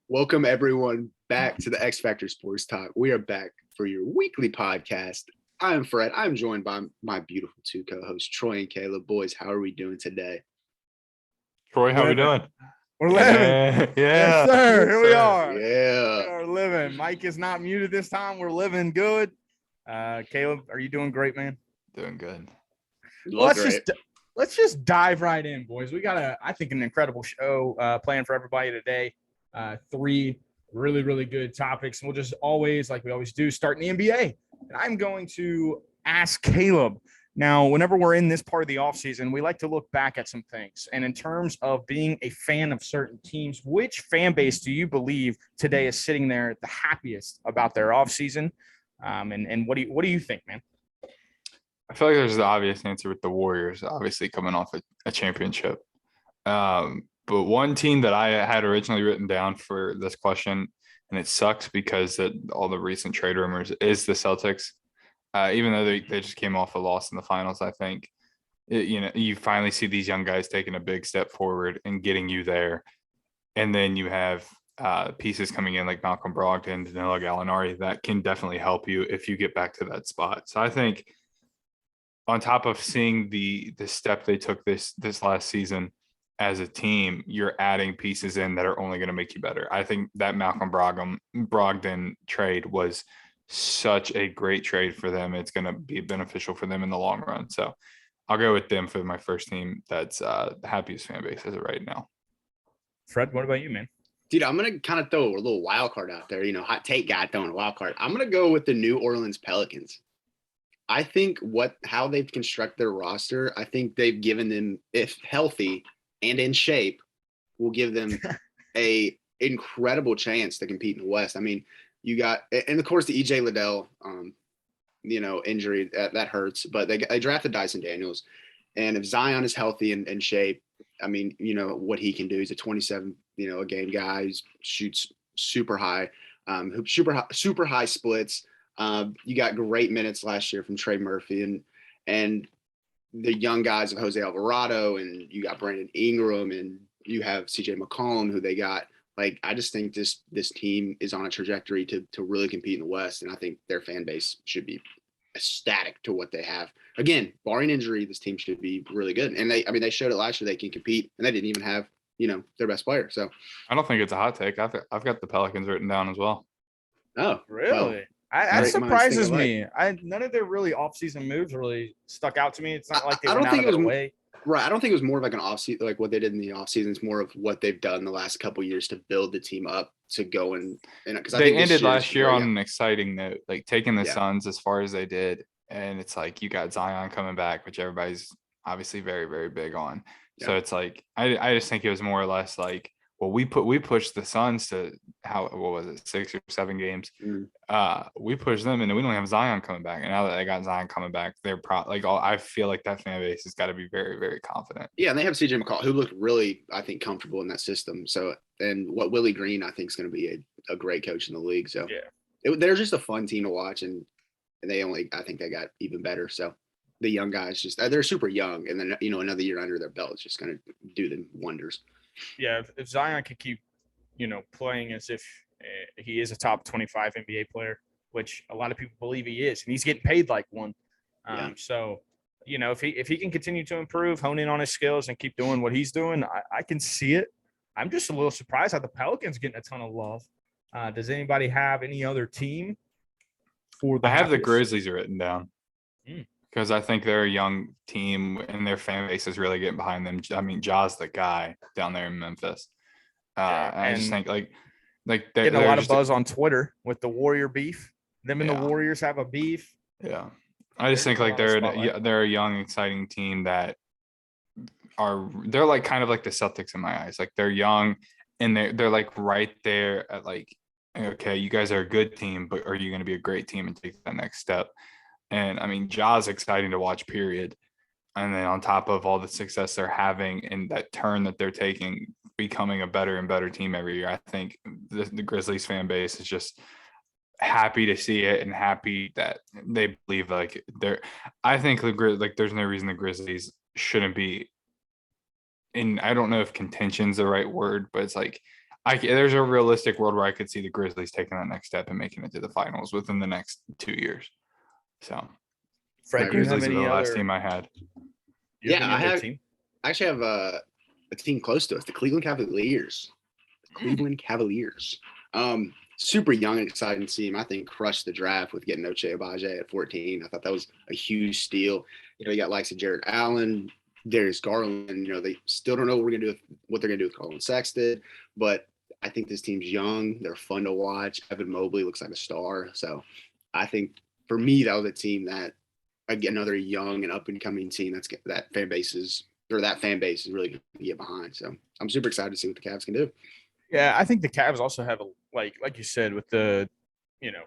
Welcome everyone back to the X Factor Sports Talk. We are back for your weekly podcast. I'm Fred. I'm joined by my beautiful two co-hosts, Troy and Caleb. Boys, how are we doing today? Troy, how we doing? We're living. Yeah. Yes, sir. Here we are. We Yeah. are living. Mike is not muted this time. We're living good. Caleb, are you doing great, man? Doing good. Let's just dive right in, boys. We got I think an incredible show planned for everybody today. Three really good topics. And we'll just always, like we always do, start in the NBA. And I'm going to ask Caleb. Now, whenever we're in this part of the offseason, we like to look back at some things. And in terms of being a fan of certain teams, which fan base do you believe today is sitting there the happiest about their offseason? And what do you think, man? I feel like there's the obvious answer with the Warriors, obviously coming off a championship. But one team that I had originally written down for this question, and it sucks because all the recent trade rumors, is the Celtics. Even though they just came off a loss in the finals, I think, you finally see these young guys taking a big step forward and getting you there. And then you have pieces coming in like Malcolm Brogdon, Danilo Gallinari that can definitely help you if you get back to that spot. So I think on top of seeing the step they took this last season as a team, you're adding pieces in that are only going to make you better. I think that Malcolm Brogdon trade was such a great trade for them. It's going to be beneficial for them in the long run. So I'll go with them for my first team. That's the happiest fan base as of right now. Fred, what about you, man? Dude, I'm going to kind of throw a little wild card out there. Hot take guy throwing a wild card. I'm going to go with the New Orleans Pelicans. I think how they've constructed their roster, I think they've given them, if healthy and in shape, will give them a incredible chance to compete in the West. I mean, you got, and of course the EJ Liddell, injury that hurts, but they drafted Dyson Daniels, and if Zion is healthy and in shape, I mean, what he can do. He's a 27, a game guy. He shoots super high, super high splits. You got great minutes last year from Trey Murphy and the young guys of Jose Alvarado, and you got Brandon Ingram, and you have CJ McCollum, who they got. Like, I just think this team is on a trajectory to really compete in the West, and I think their fan base should be ecstatic to what they have. Again, barring injury, this team should be really good. And they showed it last year they can compete, and they didn't even have, their best player. So I don't think it's a hot take. I've got the Pelicans written down as well. Oh, really? Well, that surprises me. None of their really offseason moves really stuck out to me. It's not like they went out of their way. Right. I don't think it was more of like an offseason, like what they did in the offseason. It's more of what they've done the last couple of years to build the team up to go and because they ended last year on an exciting note, like taking the Suns as far as they did. And it's like you got Zion coming back, which everybody's obviously very, very big on. Yeah. So it's like I just think it was more or less like, well, we pushed the Suns to what was it, 6 or 7 games? We pushed them, and we don't have Zion coming back. And now that they got Zion coming back, they're I feel like that fan base has got to be very, very confident. Yeah, and they have CJ McCollum, who looked really, I think, comfortable in that system. So, and what Willie Green, I think, is going to be a great coach in the league. So, yeah, they're just a fun team to watch, and I think they got even better. So, the young guys they're super young, and then another year under their belt is just going to do them wonders. Yeah, if Zion could keep, playing as if he is a top 25 NBA player, which a lot of people believe he is, and he's getting paid like one. So, if he can continue to improve, hone in on his skills, and keep doing what he's doing, I can see it. I'm just a little surprised how the Pelicans getting a ton of love. Does anybody have any other team for the? I have the Grizzlies written down. Because I think they're a young team and their fan base is really getting behind them. I mean, Ja's the guy down there in Memphis. I just think like they're getting a lot of buzz on Twitter with the Warrior beef. Them and the Warriors have a beef. Yeah, I just think like they're a young, exciting team that they're like kind of like the Celtics in my eyes. Like they're young and they're like right there at like, okay, you guys are a good team, but are you going to be a great team and take that next step? And I mean, Ja's exciting to watch, period. And then on top of all the success they're having and that turn that they're taking, becoming a better and better team every year, I think the Grizzlies fan base is just happy to see it and happy that they believe like I think there's no reason the Grizzlies shouldn't be in. I don't know if contention's the right word, but it's like There's a realistic world where I could see the Grizzlies taking that next step and making it to the finals within the next 2 years. So, Fred, the do you have Grizzlies are the any last other? team I had. Yeah, Team? I actually have a team close to us, the Cleveland Cavaliers. Super young and exciting team. I think crushed the draft with getting Ochai Agbaji at 14. I thought that was a huge steal. You got likes of Jared Allen, Darius Garland. They still don't know what they're gonna do with Colin Sexton, but I think this team's young. They're fun to watch. Evan Mobley looks like a star. So I think for me, that was a team that, again, another young and up and coming team that fan base is really going to get behind. So I'm super excited to see what the Cavs can do. Yeah, I think the Cavs also have like you said, with the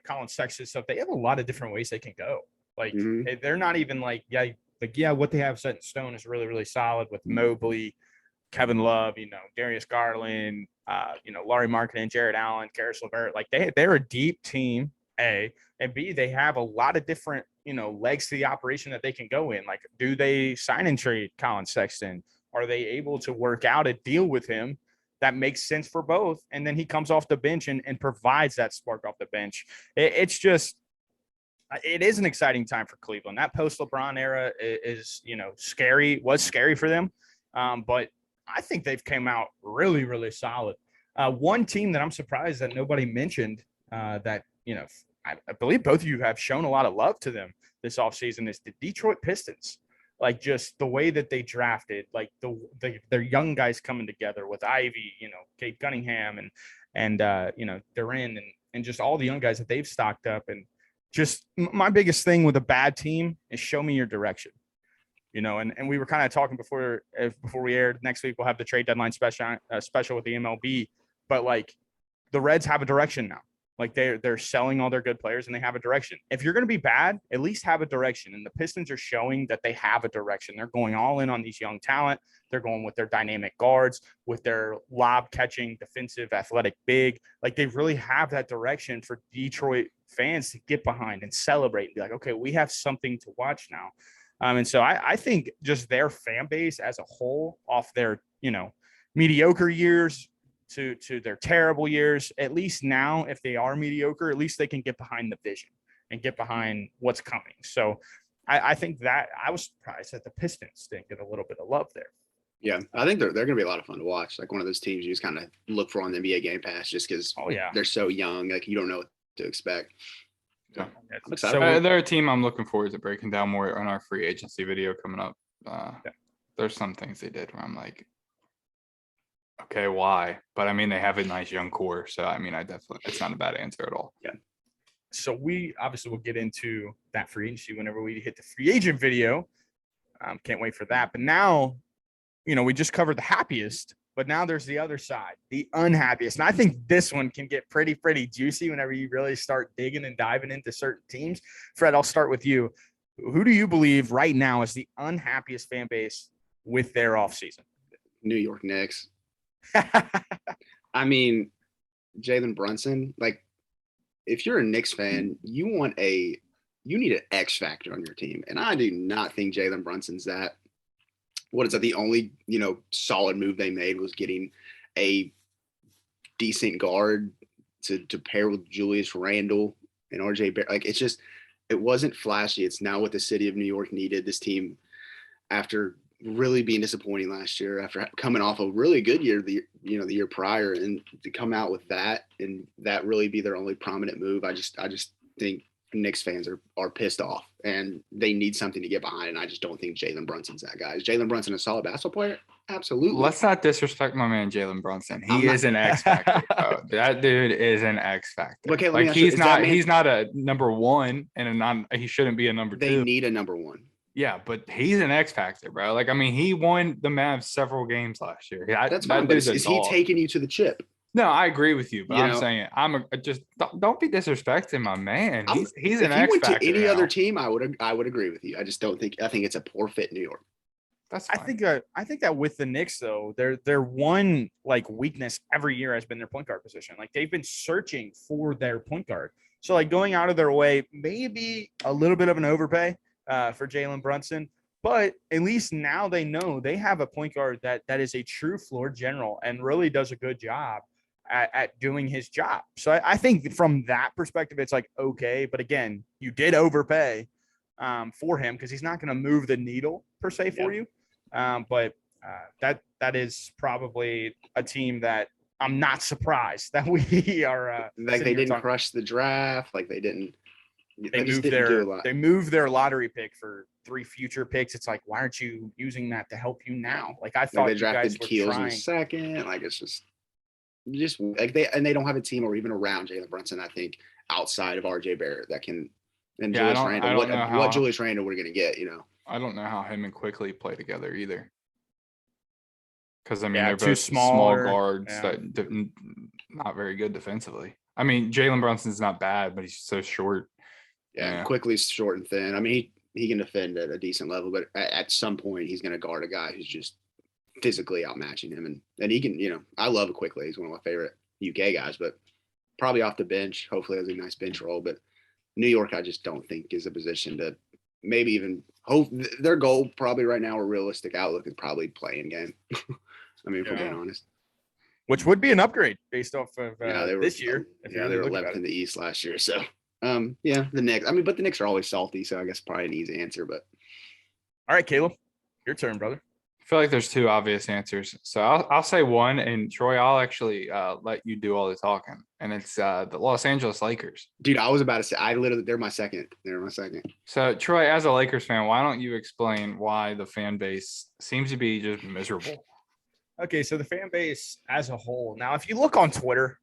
Colin Sexton stuff, they have a lot of different ways they can go. Like they're not even what they have set in stone is really, really solid with Mobley, Kevin Love, Darius Garland, Laurie Markkinen, Jared Allen, Karis LeVert. Like they're a deep team, A, and B, they have a lot of different legs to the operation that they can go in. Like, do they sign and trade Colin Sexton? Are they able to work out a deal with him that makes sense for both? And then he comes off the bench and provides that spark off the bench. It is an exciting time for Cleveland. That post LeBron era is scary, was scary for them. But I think they've come out really, really solid. One team that I'm surprised that nobody mentioned that, I believe both of you have shown a lot of love to them this offseason is the Detroit Pistons. Like, just the way that they drafted, like their young guys coming together with Ivy, Kate Cunningham and Duran and just all the young guys that they've stocked up. And just my biggest thing with a bad team is show me your direction. And we were kind of talking before we aired. Next week we'll have the trade deadline special with the MLB, but like the Reds have a direction now. Like they're selling all their good players and they have a direction. If you're going to be bad, at least have a direction. And the Pistons are showing that they have a direction. They're going all in on these young talent. They're going with their dynamic guards, with their lob catching, defensive, athletic big. Like they really have that direction for Detroit fans to get behind and celebrate and be like, okay, we have something to watch now. And so I think just their fan base as a whole, off their, mediocre years to their terrible years, at least now, if they are mediocre, at least they can get behind the vision and get behind what's coming. So I think that I was surprised that the Pistons didn't get a little bit of love there. Yeah, I think they're going to be a lot of fun to watch. Like one of those teams you just kind of look for on the NBA Game Pass just because they're so young. Like you don't know what to expect. Yeah, I'm excited. They're a team I'm looking forward to breaking down more on our free agency video coming up. There's some things they did where I'm like, okay, why? But I mean, they have a nice young core. So, I mean, it's not a bad answer at all. Yeah. So we obviously will get into that free agency whenever we hit the free agent video. Can't wait for that. But now, we just covered the happiest, but now there's the other side, the unhappiest. And I think this one can get pretty juicy whenever you really start digging and diving into certain teams. Fred, I'll start with you. Who do you believe right now is the unhappiest fan base with their offseason? New York Knicks. I mean, Jalen Brunson, like if you're a Knicks fan, you need an X factor on your team. And I do not think Jalen Brunson's that. What is that? The only, solid move they made was getting a decent guard to pair with Julius Randle and RJ Barrett. Like it wasn't flashy. It's now what the city of New York needed. This team, after really being disappointing last year, after coming off a really good year, the year prior, and to come out with that and that really be their only prominent move. I just think Knicks fans are pissed off and they need something to get behind. And I just don't think Jalen Brunson's that guy. Is Jalen Brunson a solid basketball player? Absolutely. Let's not disrespect my man Jalen Brunson. He is an X factor. That dude is an X factor. Okay, like he's not a number one and he shouldn't be a number two. They need a number one. Yeah, but he's an X factor, bro. Like, I mean, he won the Mavs several games last year. That's fine, but is he taking you to the chip? No, I agree with you, but I'm saying just don't be disrespecting my man. He's an X factor. If he went to any other team, I would agree with you. I just don't think I think it's a poor fit in New York. That's fine. I think that with the Knicks though, their one like weakness every year has been their point guard position. Like they've been searching for their point guard. So like going out of their way, maybe a little bit of an overpay for Jalen Brunson, but at least now they know they have a point guard that is a true floor general and really does a good job. at doing his job. So I think from that perspective, it's like, okay, but again, you did overpay for him because he's not going to move the needle per se for you. But that is probably a team that I'm not surprised that we are like they didn't crush the draft. Like they moved their lottery pick for 3 future picks. It's like, why aren't you using that to help you now? Like I thought they you drafted guys were Keels trying. in second. Like it's just like they don't have a team or even around Jalen Brunson. I think outside of RJ Barrett that can and Julius Randle. What Julius Randle we're gonna get? I don't know how him and Quickly play together either. Because I mean they're too both small guards that not very good defensively. I mean Jalen Brunson's not bad, but he's so short. Yeah, Quickly's short and thin. I mean he can defend at a decent level, but at some point he's going to guard a guy who's just physically outmatching him, and he can. I love Quickly. He's one of my favorite UK guys, but probably off the bench. Hopefully has a nice bench role. But New York, I just don't think is a position to maybe even hope. Their goal probably right now, or realistic outlook, is probably playing game. I mean, if we're being honest. Which would be an upgrade based off of this year. They were 11th in the East last year. So, the Knicks. I mean, but the Knicks are always salty, so I guess probably an easy answer. But all right, Caleb, your turn, brother. I feel like there's 2 obvious answers. So I'll say one, and Troy, I'll actually let you do all the talking. And it's the Los Angeles Lakers. Dude, I was about to say, they're my second. So Troy, as a Lakers fan, why don't you explain why the fan base seems to be just miserable? Okay, so the fan base as a whole. Now, if you look on Twitter,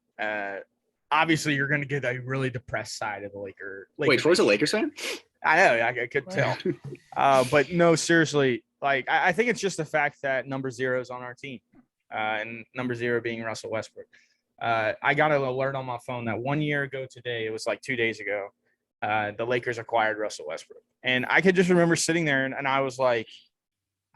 obviously you're going to get a really depressed side of the Lakers. Wait, Troy's a Lakers fan? I know, I could tell. But no, seriously, like I think it's just the fact that number 0 is on our team, and number 0 being Russell Westbrook. I got an alert on my phone that 1 year ago today, it was like 2 days ago, the Lakers acquired Russell Westbrook. And I could just remember sitting there and I was like,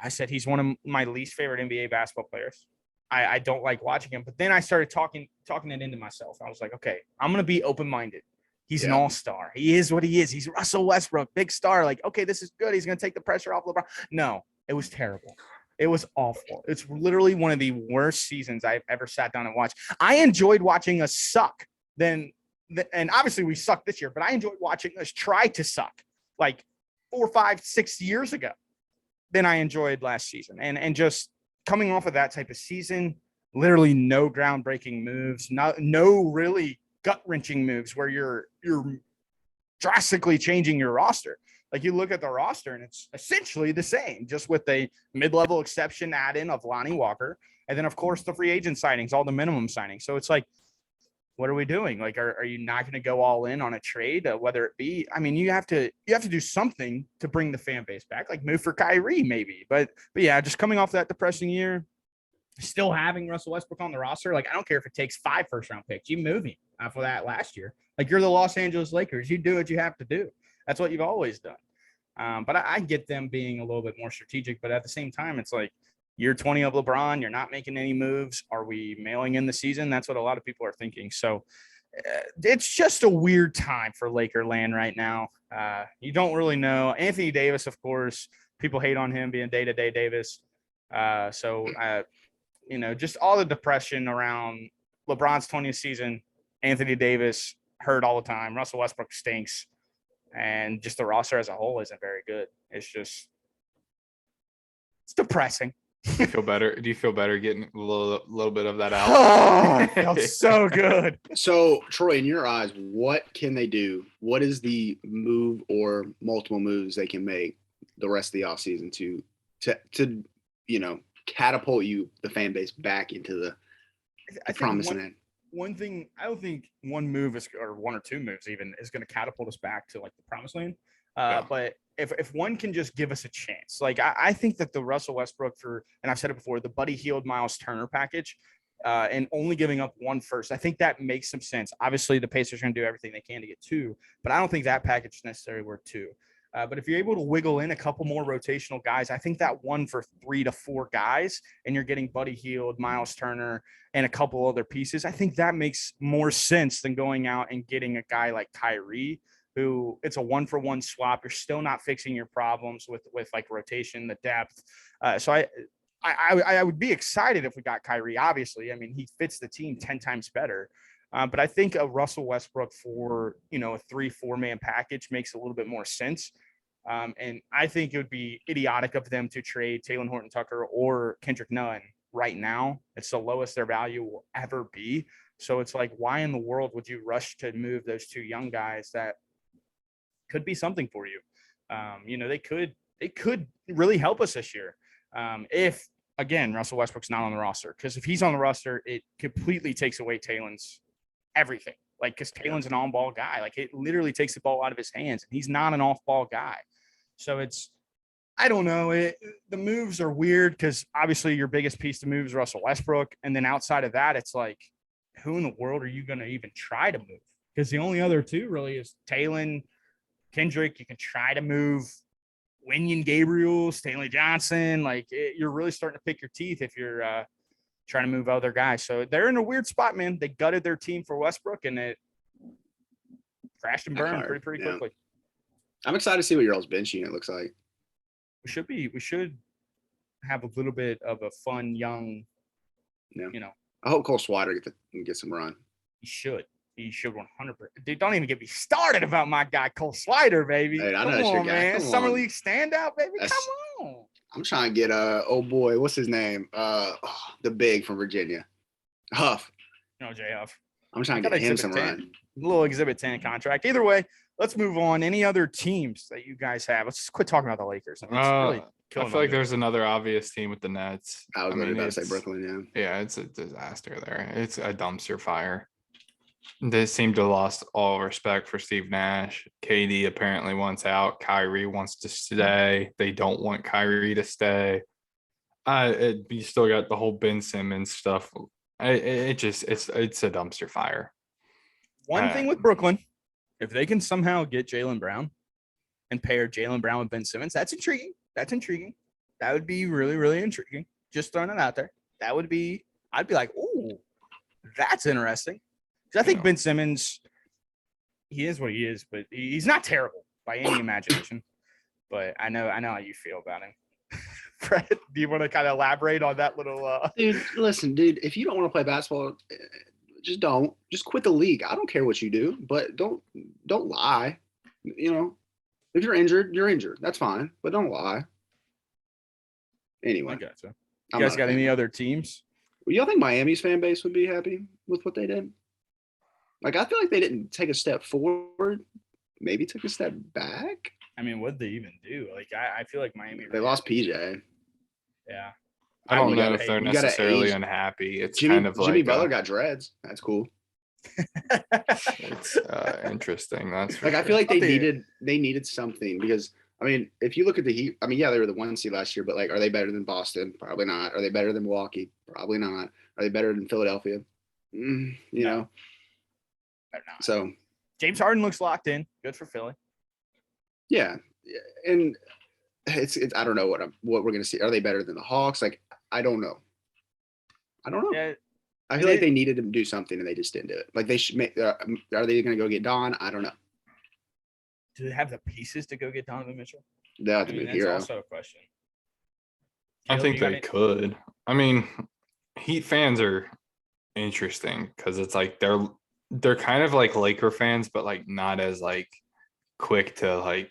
I said, he's one of my least favorite NBA basketball players. I don't like watching him. But then I started talking it into myself. I was like, okay, I'm going to be open-minded. He's an all-star. He is what he is. He's Russell Westbrook, big star. Like, okay, this is good. He's going to take the pressure off LeBron. No, it was terrible. It was awful. It's literally one of the worst seasons I've ever sat down and watched. I enjoyed watching us suck. And obviously we sucked this year, but I enjoyed watching us try to suck like 4, 5, 6 years ago than I enjoyed last season. And just coming off of that type of season, literally no groundbreaking moves, no really gut-wrenching moves where you're drastically changing your roster. Like you look at the roster and it's essentially the same, just with a mid-level exception add-in of Lonnie Walker. And then of course the free agent signings, all the minimum signings. So it's like, what are we doing? Like, are you not going to go all in on a trade? Whether it be, I mean, you have to do something to bring the fan base back, like move for Kyrie maybe. But yeah, just coming off that depressing year, still having Russell Westbrook on the roster. Like, I don't care if it takes 5 first-round picks. You move him after that last year. Like, you're the Los Angeles Lakers. You do what you have to do. That's what you've always done. But I get them being a little bit more strategic. But at the same time, it's like, year 20 of LeBron, you're not making any moves. Are we mailing in the season? That's what a lot of people are thinking. So it's just a weird time for Laker land right now. You don't really know. Anthony Davis, of course, people hate on him being day-to-day Davis. Just all the depression around LeBron's 20th season, Anthony Davis hurt all the time. Russell Westbrook stinks. And just the roster as a whole isn't very good. It's depressing. Do you feel better? Do you feel better getting a little bit of that out? Oh, it felt so good. So, Troy, in your eyes, what can they do? What is the move or multiple moves they can make the rest of the offseason to catapult the fan base back into the promised land? One thing, I don't think one move or 1 or 2 moves even is going to catapult us back to like the promised land. But if one can just give us a chance, like I think that the Russell Westbrook and I've said it before, the Buddy Hield, Miles Turner package, and only giving up 1 first, I think that makes some sense. Obviously, the Pacers are going to do everything they can to get 2, but I don't think that package is necessarily worth 2. But if you're able to wiggle in a couple more rotational guys, I think that 1 for 3 to 4 guys, and you're getting Buddy Hield, Miles Turner, and a couple other pieces, I think that makes more sense than going out and getting a guy like Kyrie, who it's a 1-for-1 swap. You're still not fixing your problems with like rotation, the depth. So I would be excited if we got Kyrie, obviously. I mean, he fits the team 10 times better. But I think a Russell Westbrook for, a 3-4 man package makes a little bit more sense. And I think it would be idiotic of them to trade Taylor Horton-Tucker or Kendrick Nunn right now. It's the lowest their value will ever be. So it's like, why in the world would you rush to move those two young guys that could be something for you? They could really help us this year. If, again, Russell Westbrook's not on the roster, because if he's on the roster, it completely takes away Taylor's everything. Like, because Taylor's an on-ball guy. Like, it literally takes the ball out of his hands. And he's not an off-ball guy. So I don't know. The moves are weird because obviously your biggest piece to move is Russell Westbrook. And then outside of that, it's like, who in the world are you going to even try to move? Because the only other two really is Taylor, Kendrick. You can try to move Wenyen Gabriel, Stanley Johnson. Like, you're really starting to pick your teeth if you're trying to move other guys. So they're in a weird spot, man. They gutted their team for Westbrook, and it crashed and burned pretty quickly. I'm excited to see what your all's bench unit looks like. We should have a little bit of a fun young, I hope Cole Swider get some run. He should 100%. Dude, don't even get me started about my guy Cole Swider, baby. Hey, I know Come that's your on, guy. man. Come Summer on. League standout, baby. Come on. I'm trying to get oh boy, what's his name? The big from Virginia, Huff. No, J Huff. I'm trying to get him some run. Little Exhibit 10 contract. Either way, let's move on. Any other teams that you guys have? Let's just quit talking about the Lakers. I feel like there's another obvious team with the Nets. I was about to say Brooklyn, yeah. Yeah, it's a disaster there. It's a dumpster fire. They seem to have lost all respect for Steve Nash. KD apparently wants out. Kyrie wants to stay. They don't want Kyrie to stay. You still got the whole Ben Simmons stuff. It's a dumpster fire. One thing with Brooklyn, if they can somehow get Jaylen Brown and pair Jaylen Brown with Ben Simmons, that's intriguing. That would be really, really intriguing. Just throwing it out there. I'd be like, ooh, that's interesting. Because I think Ben Simmons, he is what he is, but he's not terrible by any imagination. But I know how you feel about him. Fred, do you want to kind of elaborate on that little? Dude, listen, if you don't want to play basketball, just don't. Just quit the league. I don't care what you do, but don't lie. If you're injured, you're injured. That's fine, but don't lie. Anyway, I gotcha. You guys got any other teams? Well, y'all think Miami's fan base would be happy with what they did? Like, I feel like they didn't take a step forward, maybe took a step back. I mean, what'd they even do? Like, I feel like Miami. They lost PJ. Yeah. I don't know if they're necessarily unhappy. It's kind of like Jimmy Butler got dreads. That's cool. It's interesting. That's like, I feel like they needed something because, I mean, if you look at the Heat, I mean, yeah, they were the 1 seed last year, but like, are they better than Boston? Probably not. Are they better than Milwaukee? Probably not. Are they better than Philadelphia? You know. They're not. So James Harden looks locked in. Good for Philly. Yeah, and it's I don't know what we're gonna see. Are they better than the Hawks? Like, I don't know. Yeah, I feel like they needed to do something and they just didn't do it. Like, they should make. Are they gonna go get Don? I don't know. Do they have the pieces to go get Donovan Mitchell? They have to be a hero. That's also a question. I think they could. I mean, Heat fans are interesting because it's like they're kind of like Laker fans, but like not as like quick to like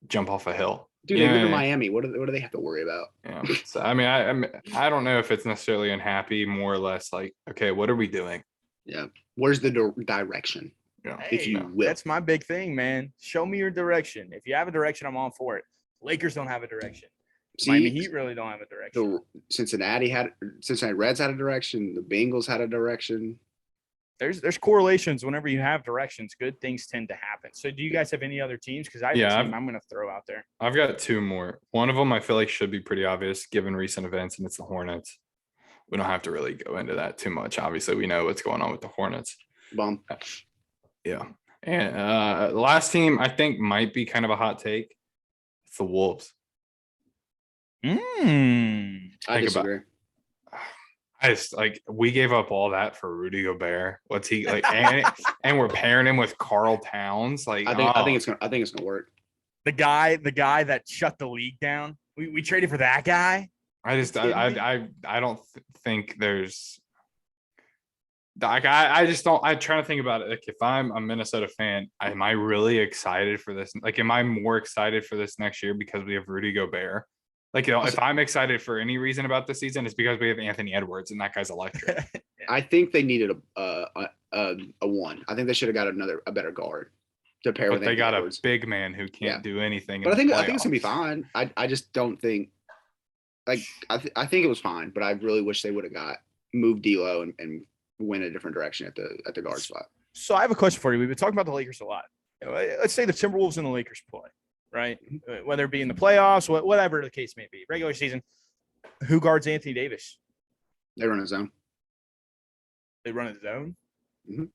jump off a hill. Dude, they live in Miami. What do they have to worry about? Yeah. So, I mean, I don't know if it's necessarily unhappy, more or less like, okay, what are we doing? Yeah. Where's the direction? Yeah. Hey, if you will. That's my big thing, man. Show me your direction. If you have a direction, I'm all for it. Lakers don't have a direction. Miami Heat really don't have a direction. The Cincinnati Reds had a direction. The Bengals had a direction. There's correlations whenever you have directions. Good things tend to happen. So do you guys have any other teams? Because I have a team I'm going to throw out there. I've got two more. One of them I feel like should be pretty obvious given recent events, and it's the Hornets. We don't have to really go into that too much. Obviously, we know what's going on with the Hornets. Bum. Yeah. And the last team I think might be kind of a hot take. It's the Wolves. I disagree. I just like we gave up all that for Rudy Gobert. What's he like? And we're pairing him with Karl Towns. Like, I think it's gonna work. The guy that shut the league down. We traded for that guy. I don't think there's like I just don't. I'm trying to think about it. Like if I'm a Minnesota fan, am I really excited for this? Like, am I more excited for this next year because we have Rudy Gobert? Like, if I'm excited for any reason about the season, it's because we have Anthony Edwards and that guy's electric. I think they needed a one. I think they should have got a better guard to pair with. But they got Edwards. A big man who can't do anything. But I think it's gonna be fine. I just don't think. Like I think it was fine, but I really wish they would have moved D'Lo and went a different direction at the guard spot. So I have a question for you. We've been talking about the Lakers a lot. Let's say the Timberwolves and the Lakers play, right? Whether it be in the playoffs, whatever the case may be, regular season. Who guards Anthony Davis? They run a zone. They run a zone. Mm-hmm.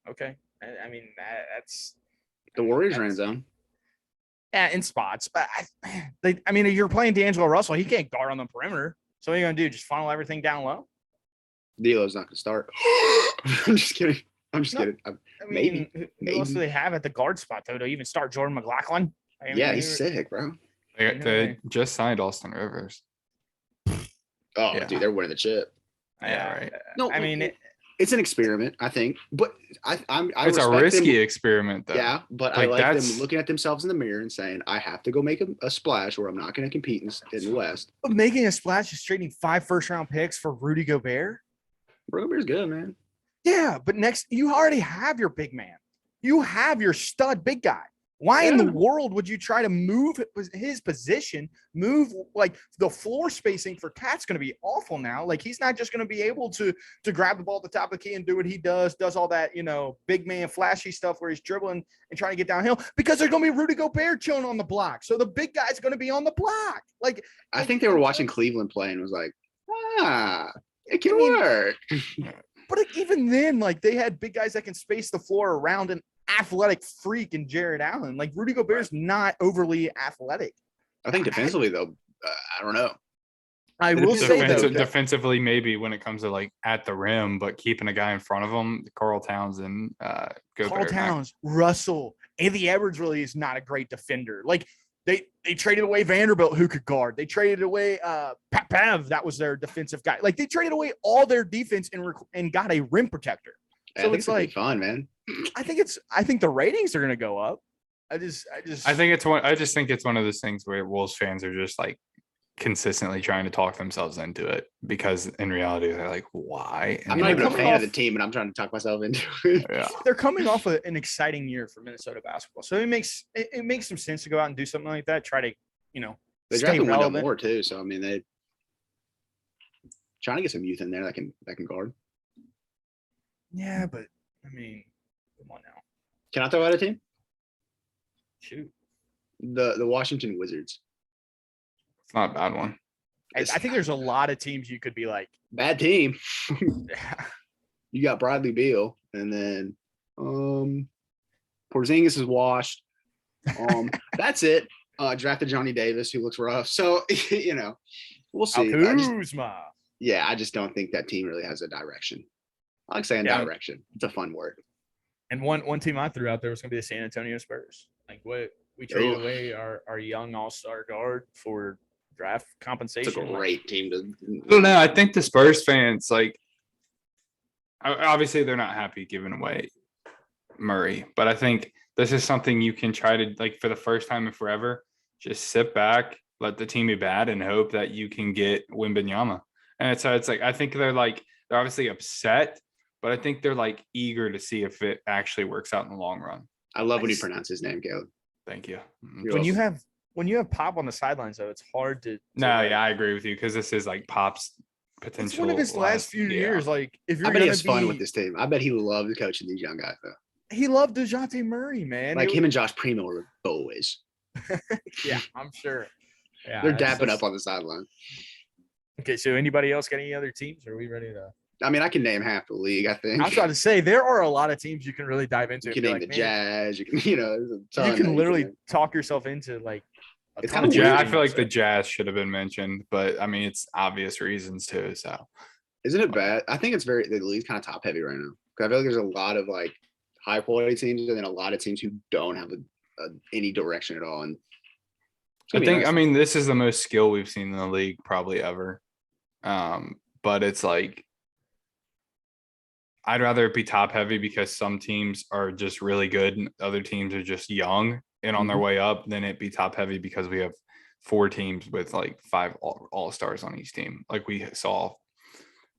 Okay, I mean that's the Warriors ran a zone. Yeah, in spots, but I mean, you're playing D'Angelo Russell. He can't guard on the perimeter. So what are you gonna do? Just funnel everything down low? D'Lo's not gonna start. I'm just kidding. Kidding. I mean, who else do they have at the guard spot though? To even start Jordan McLaughlin? Yeah, he's sick, bro. They just signed Austin Rivers. Oh, yeah. Dude, they're winning the chip. Yeah, right. No, I mean, it's an experiment, I think, but it's a risky experiment, though. Yeah, but like I like them looking at themselves in the mirror and saying, "I have to go make a splash, or I'm not going to compete in the West." But making a splash is trading 5 first-round picks for Rudy Gobert. Rudy Gobert's good, man. Yeah, but next you already have your big man. You have your stud big guy. Why in the world would you try to move his position, move like the floor spacing for Cat's going to be awful now. Like he's not just going to be able to grab the ball at the top of the key and do what he does all that, big man flashy stuff where he's dribbling and trying to get downhill because there's going to be Rudy Gobert chilling on the block. So the big guy's going to be on the block. Like I think they were watching Cleveland play and was like, it can work. But even then, like they had big guys that can space the floor around an athletic freak in Jared Allen. Like Rudy Gobert's not overly athletic. I think defensively though, I don't know. I will say though, defensively maybe when it comes to like at the rim, but keeping a guy in front of him, Carl Towns and Russell, Anthony Edwards really is not a great defender. Like they traded away Vanderbilt who could guard. They traded away Pat Bev, that was their defensive guy. Like they traded away all their defense and got a rim protector. So it's like fun, man. I think the ratings are going to go up. I just think it's one of those things where Wolves fans are just like consistently trying to talk themselves into it because in reality they're like, why? I'm not even a fan of the team, and I'm trying to talk myself into it. Yeah, they're coming off an exciting year for Minnesota basketball, so it makes some sense to go out and do something like that. Try to they drafted Wendell Moore too, so I mean they trying to get some youth in there that can guard. Yeah, but I mean, come on now. Can I throw out a team? Shoot. The Washington Wizards. It's not a bad one. I think there's a lot of teams you could be like. Bad team. You got Bradley Beal, and then Porzingis is washed. That's it. Drafted Johnny Davis, who looks rough. So, we'll see. I just don't think that team really has a direction. I like saying direction. It's a fun word. And one team I threw out there was going to be the San Antonio Spurs. Like what we traded away our young all-star guard for draft compensation. It's a great team to. I don't know. I think the Spurs fans, like, obviously they're not happy giving away Murray, but I think this is something you can try to, like, for the first time in forever, just sit back, let the team be bad, and hope that you can get Wembanyama. And so it's like I think they're obviously upset. But I think they're like eager to see if it actually works out in the long run. I love when you pronounce his name, Caleb. Thank you. When you have Pop on the sidelines, though, it's hard to. I agree with you because this is like Pop's potential. It's one of his last few years. Like if you're, I bet he has fun with this team. I bet he loves coaching these young guys, though. He loved DeJounte Murray, man. Like him and Josh Primo were boys. Yeah, I'm sure. Yeah, they're dapping up on the sideline. Okay, so anybody else got any other teams? Or are we ready to? I mean, I can name half the league, I think. I was about to say, there are a lot of teams you can really dive into. You can name the Jazz. You can, you can literally talk yourself into, like, it's kind of weird. I feel like the Jazz should have been mentioned, but, I mean, it's obvious reasons, too, so. Isn't it bad? I think the league's kind of top-heavy right now. Because I feel like there's a lot of, like, high-quality teams and then a lot of teams who don't have any direction at all. And I mean, this is the most skill we've seen in the league probably ever. But it's like, I'd rather it be top heavy because some teams are just really good and other teams are just young and on their way up than it be top heavy because we have 4 teams with like 5 all-stars on each team. Like we saw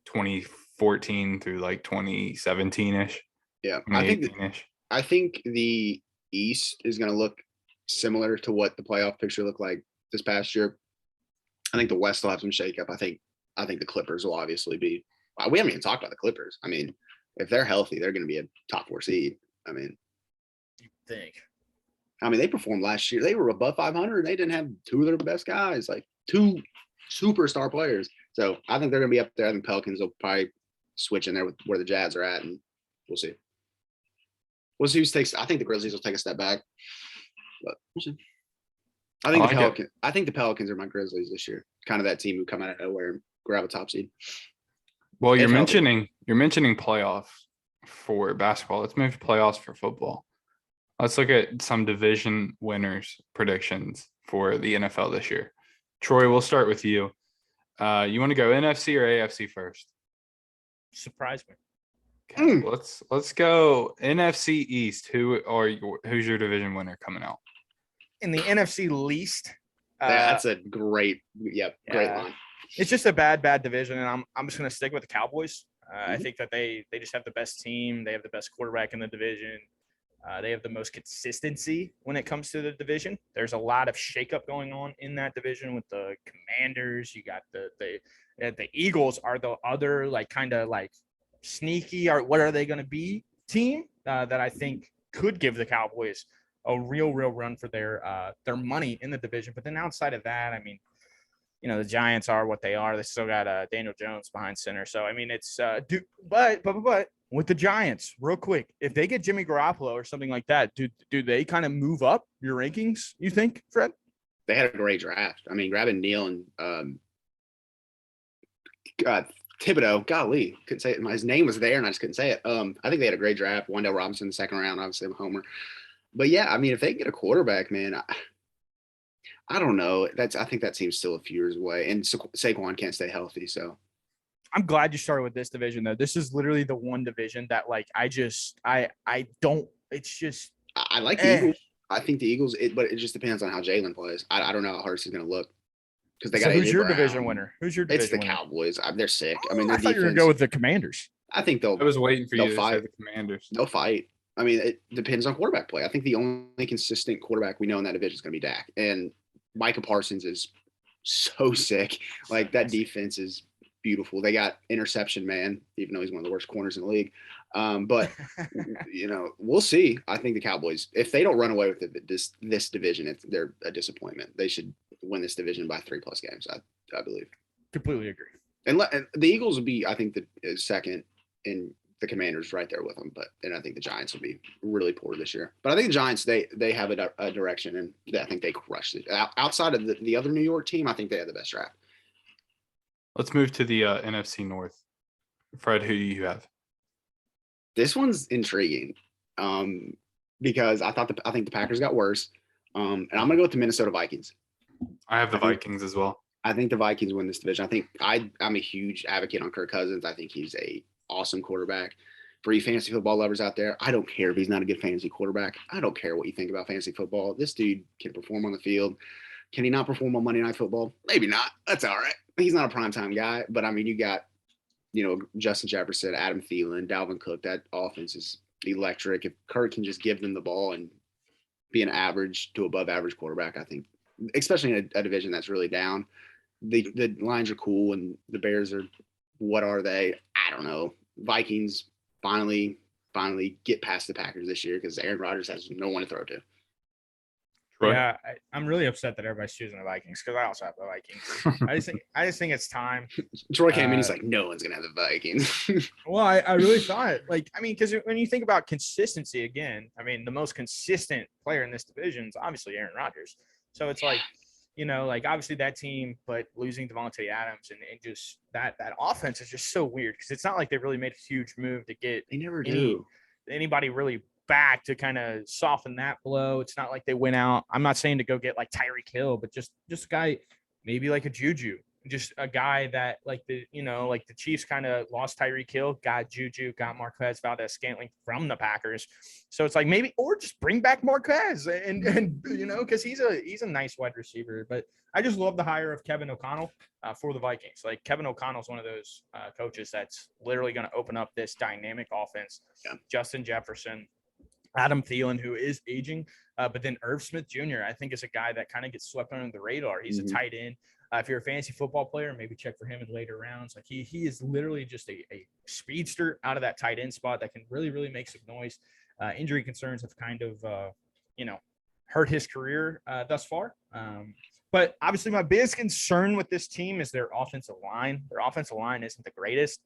2014 through like 2017-ish. Yeah. 2018-ish. I think the East is going to look similar to what the playoff picture looked like this past year. I think the West will have some shakeup. I think the Clippers will obviously be. We haven't even talked about the Clippers. I mean, if they're healthy, they're going to be a top 4 seed. I mean, they performed last year. They were above 500. They didn't have 2 of their best guys, like 2 superstar players. So I think they're going to be up there. I think Pelicans will probably switch in there with where the Jazz are at, and we'll see. We'll see who takes. I think the Grizzlies will take a step back, but we'll see. I think the Pelicans are my Grizzlies this year. Kind of that team who come out of nowhere and grab a top seed. Well, you're mentioning playoffs for basketball. Let's move to playoffs for football. Let's look at some division winners predictions for the NFL this year. Troy, we'll start with you. You want to go NFC or AFC first? Surprise me. Okay, let's go NFC East. Who's your division winner coming out? In the NFC least. That's a great line. It's just a bad division, and I'm just going to stick with the Cowboys. I think that they just have the best team. They have the best quarterback in the division. They have the most consistency when it comes to the division. There's a lot of shakeup going on in that division with the Commanders. You got the Eagles are the other kind of sneaky, or what are they going to be team that I think could give the Cowboys a real run for their money in the division. But then outside of that, I mean, the Giants are what they are. They still got Daniel Jones behind center. So, I mean, it's but with the Giants, real quick, if they get Jimmy Garoppolo or something like that, do they kind of move up your rankings, you think, Fred? They had a great draft. I mean, grabbing Neal and Thibodeau, golly, couldn't say it. His name was there and I just couldn't say it. I think they had a great draft. Wandale Robinson in the second round, obviously I'm a homer. But yeah, I mean, if they get a quarterback, man, I don't know. I think that team's still a few years away, and Saquon can't stay healthy. So I'm glad you started with this division, though. This is literally the one division that, I don't. It's just I like the Eagles. I think the Eagles, but it just depends on how Jalen plays. I don't know how Hurts is going to look because they got. So who's your division winner? Who's your division winner? It's the Cowboys. They're sick. I mean, I thought you were going to go with the Commanders. I think they'll. I was waiting for you to fight. say the Commanders. They'll fight. I mean, it depends on quarterback play. I think the only consistent quarterback we know in that division is going to be Dak. And Micah Parsons is so sick. Like, that defense is beautiful. They got interception man, even though he's one of the worst corners in the league. But, we'll see. I think the Cowboys, if they don't run away with this division, they're a disappointment. They should win this division by 3+ games, I believe. Completely agree. And the Eagles will be, I think, the second, in the Commanders right there with them, and I think the Giants will be really poor this year. But I think the Giants, they have a direction, and I think they crushed it. Outside of the other New York team, I think they have the best draft. Let's move to the NFC North. Fred, who do you have? This one's intriguing because I think the Packers got worse, and I'm gonna go with the Minnesota Vikings. I have the Vikings as well. I think the Vikings win this division. I think I'm a huge advocate on Kirk Cousins. I think he's a awesome quarterback. For you fantasy football lovers out there, I don't care if he's not a good fantasy quarterback. I don't care what you think about fantasy football. This dude can perform on the field. Can he not perform on Monday Night Football? Maybe not. That's all right. He's not a primetime guy. But, I mean, you got, Justin Jefferson, Adam Thielen, Dalvin Cook. That offense is electric. If Kirk can just give them the ball and be an average to above average quarterback, I think, especially in a division that's really down, the Lions are cool and the Bears are, what are they? I don't know. Vikings finally get past the Packers this year because Aaron Rodgers has no one to throw to. Troy? Yeah, I'm really upset that everybody's choosing the Vikings because I also have the Vikings. I just think it's time. Troy came in, he's like, no one's gonna have the Vikings. Well, I really thought because when you think about consistency again, I mean, the most consistent player in this division is obviously Aaron Rodgers. So it's like, obviously that team, but losing Devontae Adams and just that offense is just so weird because it's not like they really made a huge move to get they never do anybody really back to kind of soften that blow. It's not like they went out. I'm not saying to go get like Tyreek Hill, but just a guy, maybe like a Juju, just a guy that like the Chiefs kind of lost Tyreek Hill, got Juju, got Marquez Valdez-Scantling from the Packers. So it's like maybe, or just bring back Marquez and because he's a nice wide receiver. But I just love the hire of Kevin O'Connell for the Vikings. Like Kevin O'Connell is one of those coaches that's literally going to open up this dynamic offense. Yeah. Justin Jefferson, Adam Thielen, who is aging, but then Irv Smith Jr., I think is a guy that kind of gets swept under the radar. He's a tight end. If you're a fantasy football player, maybe check for him in later rounds. Like he is literally just a speedster out of that tight end spot that can really, really make some noise. Injury concerns have kind of, hurt his career thus far. But obviously my biggest concern with this team is their offensive line. Their offensive line isn't the greatest,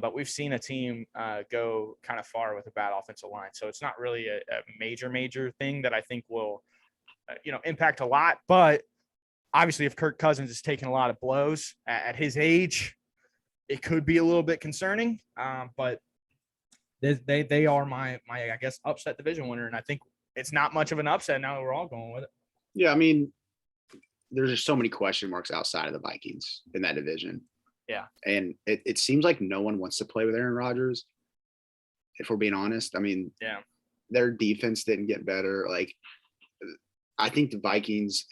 but we've seen a team go kind of far with a bad offensive line. So it's not really a major thing that I think will, impact a lot. But obviously, if Kirk Cousins is taking a lot of blows at his age, it could be a little bit concerning. But they are my I guess upset division winner, and I think it's not much of an upset now that we're all going with it. Yeah, I mean, there's just so many question marks outside of the Vikings in that division. Yeah, and it seems like no one wants to play with Aaron Rodgers. If we're being honest, I mean, yeah, their defense didn't get better. Like, I think the Vikings.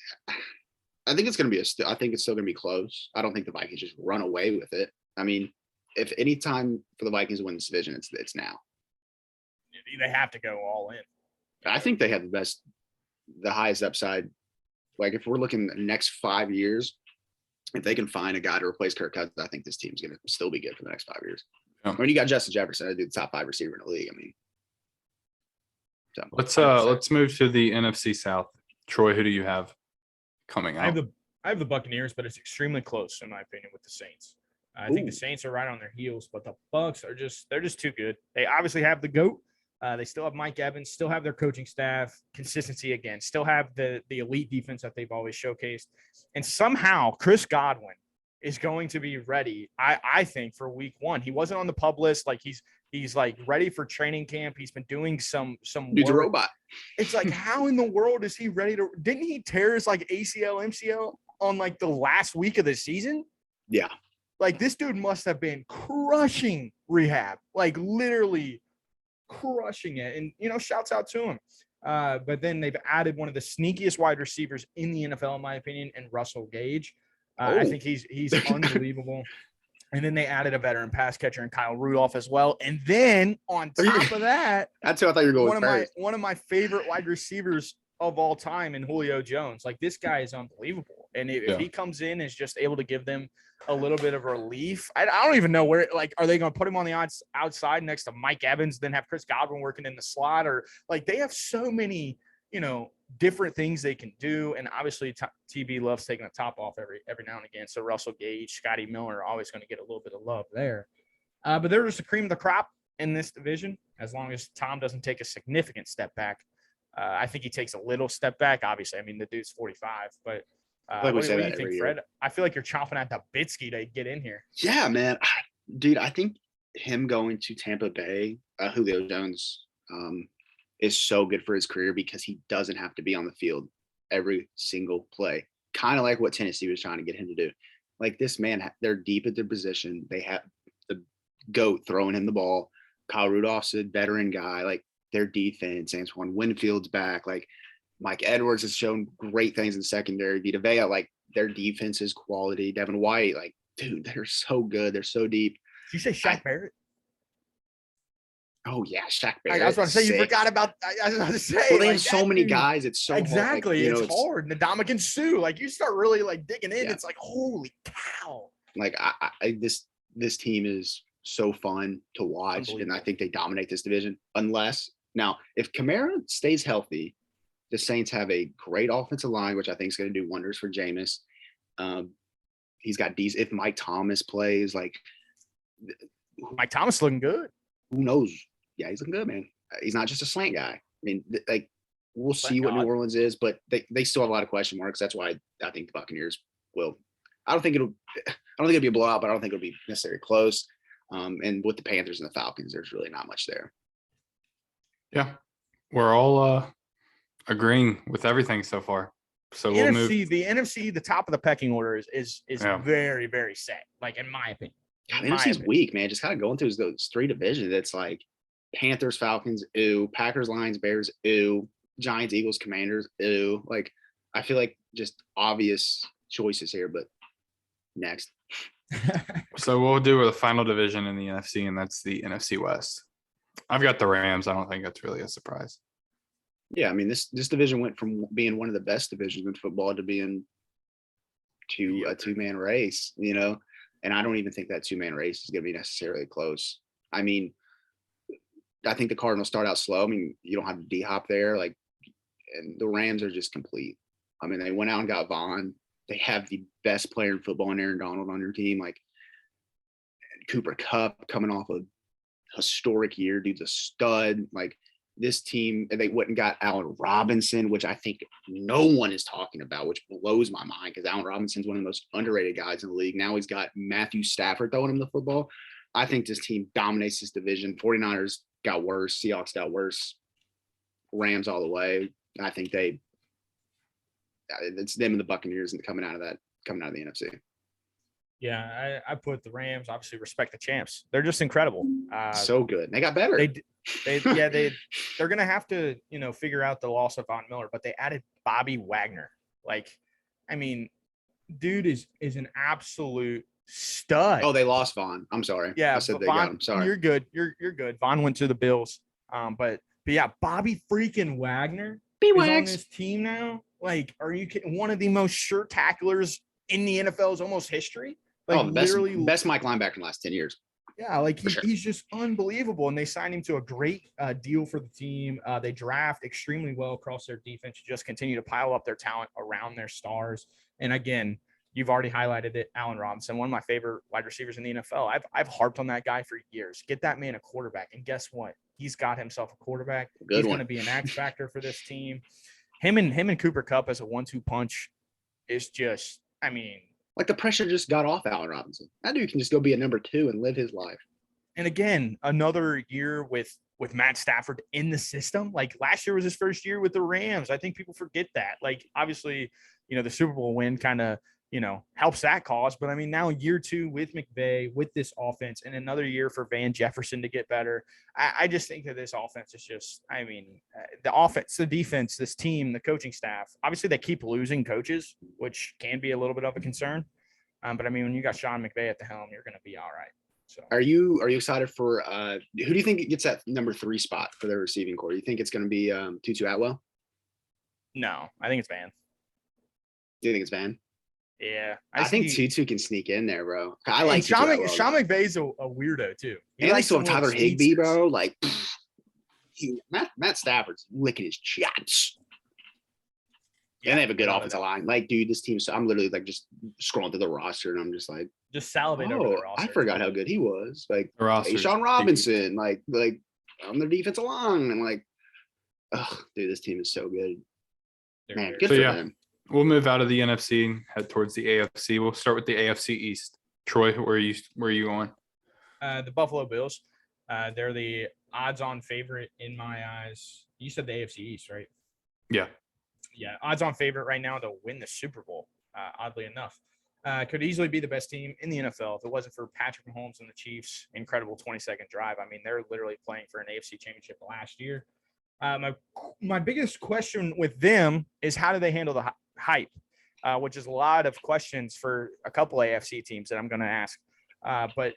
I think it's going to be I think it's still going to be close. I don't think the Vikings just run away with it. I mean, if any time for the Vikings to win this division, it's now. They have to go all in. I think they have the highest upside. Like if we're looking at the next 5 years, if they can find a guy to replace Kirk Cousins, I think this team's going to still be good for the next 5 years. Yeah. I mean, you got Justin Jefferson, I do the top 5 receiver in the league. I mean, so let's move to the NFC South. Troy, who do you have coming out? I have the Buccaneers, but it's extremely close in my opinion with the Saints. I think the Saints are right on their heels, but the Bucs are they're just too good. They obviously have the GOAT. They still have Mike Evans, still have their coaching staff, consistency again, still have the elite defense that they've always showcased. And somehow Chris Godwin is going to be ready, I think, for week 1. He wasn't on the PUP list. Like he's like ready for training camp. He's been doing some Dude's a robot. It's like, how in the world is he ready to – didn't he tear his like ACL, MCL on like the last week of the season? Yeah. Like this dude must have been crushing rehab, like literally crushing it. And, shouts out to him. But then they've added one of the sneakiest wide receivers in the NFL, in my opinion, and Russell Gage. I think he's unbelievable. And then they added a veteran pass catcher in Kyle Rudolph as well. And then on top of that, that's who I thought you were going first. One of my favorite wide receivers of all time in Julio Jones. Like this guy is unbelievable. And if he comes in and is just able to give them a little bit of relief, I don't even know where, like, are they going to put him on the outside next to Mike Evans, then have Chris Godwin working in the slot? Or like they have so many, different things they can do. And obviously TB loves taking the top off every now and again. So Russell Gage, Scotty Miller are always going to get a little bit of love there. But they're just the cream of the crop in this division. As long as Tom doesn't take a significant step back. I think he takes a little step back. Obviously, I mean, the dude's 45, but what do you think, Fred? I feel like you're chomping at the bitski to get in here. Yeah, man. Dude, I think him going to Tampa Bay, Julio Jones, is so good for his career because he doesn't have to be on the field every single play. Kind of like what Tennessee was trying to get him to do. Like this man, they're deep at their position. They have the GOAT throwing him the ball. Kyle Rudolph's a veteran guy. Like their defense, Antoine Winfield's back. Like Mike Edwards has shown great things in secondary. Vita Vea, like their defense is quality. Devin White, like, dude, they're so good. They're so deep. Did you say Shaq Barrett? Oh yeah, Shaq Barrett. I was about to say you forgot about. I was about to say. Well, they have so many guys. It's so exactly. Hard. Like, it's hard. Ndamukong Suh. Like you start really like digging in. Yeah. It's like holy cow. Like this team is so fun to watch, and I think they dominate this division. Unless now, if Kamara stays healthy, the Saints have a great offensive line, which I think is going to do wonders for Jameis. He's got these. If Mike Thomas plays, like Mike Thomas looking good. Who knows? Yeah, he's looking good, man. He's not just a slant guy. I mean, like we'll see what New Orleans is, but they still have a lot of question marks. That's why I think the Buccaneers will. I don't think it'll be a blowout, but I don't think it'll be necessarily close. And with the Panthers and the Falcons, there's really not much there. Yeah, We're all agreeing with everything so far. So we'll move. The NFC, the top of the pecking order is Yeah. very, very set. Like in my opinion. God, the NFC's weak, man. Just kind of going through those three divisions. It's like Panthers, Falcons, ooh, Packers, Lions, Bears, ooh, Giants, Eagles, Commanders, ooh. Like, I feel like just obvious choices here, but next. So we'll do the final division in the NFC, and that's the NFC West. I've got the Rams. I don't think that's really a surprise. Yeah, I mean, this division went from being one of the best divisions in football to being a two-man race, you know? And I don't even think that two-man race is going to be necessarily close. I mean, I think the Cardinals start out slow. I mean, you don't have D-Hop there. Like, and the Rams are just complete. I mean, they went out and got Vaughn. They have the best player in football in Aaron Donald on their team. Like, Cooper Kupp coming off a historic year. Dude's a stud. Like, this team, they went and got Allen Robinson, which I think no one is talking about, which blows my mind because Allen Robinson's one of the most underrated guys in the league. Now he's got Matthew Stafford throwing him the football. I think this team dominates this division. 49ers got worse. Seahawks got worse. Rams all the way. I think it's them and the Buccaneers coming out of the NFC. Yeah, I put the Rams. Obviously, respect the champs. They're just incredible. So good. They got better. They're gonna have to figure out the loss of Von Miller, but they added Bobby Wagner. Like, I mean, dude is an absolute stud. Oh, they lost Vaughn. I'm sorry. Yeah, I said they got him. Sorry. You're good. You're good. Vaughn went to the Bills. But yeah, Bobby freaking Wagner is on this team now. Like, are you kidding? One of the most sure tacklers in the NFL's almost history. Like, best Mike linebacker in the last 10 years. Yeah, like he's just unbelievable. And they signed him to a great deal for the team. They draft extremely well across their defense, just continue to pile up their talent around their stars. And again, you've already highlighted it, Allen Robinson, one of my favorite wide receivers in the NFL. I've harped on that guy for years. Get that man a quarterback. And guess what? He's got himself a quarterback. He's going to be an X factor for this team. Him and Cooper Kupp as a 1-2 punch is just, I mean, like, the pressure just got off Allen Robinson. That dude can just go be a number 2 and live his life. And again, another year with Matt Stafford in the system. Like, last year was his first year with the Rams. I think people forget that. Like, obviously, the Super Bowl win kind of, helps that cause. But I mean, now year 2 with McVay, with this offense, and another year for Van Jefferson to get better. I just think that this offense is just, I mean, the offense, the defense, this team, the coaching staff, obviously they keep losing coaches, which can be a little bit of a concern. But I mean, when you got Sean McVay at the helm, you're going to be all right. So are you excited for who do you think gets that number 3 spot for their receiving core? Do you think it's going to be Tutu Atwell? No, I think it's Van. Do you think it's Van? Yeah, I think Tutu can sneak in there, bro. I like Sean McVay's a weirdo too. And they still have Tyler Higbee, bro. Like, Matt Stafford's licking his chops. Yeah, and they have a good offensive line. Like, dude, this team. So I'm literally like just scrolling through the roster, and I'm just like, salivate over the roster. I forgot how good he was. Like, Sean Robinson, like on their defensive line, and like, oh, dude, this team is so good. Man, good for them. We'll move out of the NFC and head towards the AFC. We'll start with the AFC East. Troy, where are you going? The Buffalo Bills. They're the odds-on favorite in my eyes. You said the AFC East, right? Yeah. Yeah, odds-on favorite right now to win the Super Bowl, oddly enough. Could easily be the best team in the NFL if it wasn't for Patrick Mahomes and the Chiefs' incredible 20-second drive. I mean, they're literally playing for an AFC championship last year. My biggest question with them is how do they handle the hype, which is a lot of questions for a couple AFC teams that I'm going to ask. But,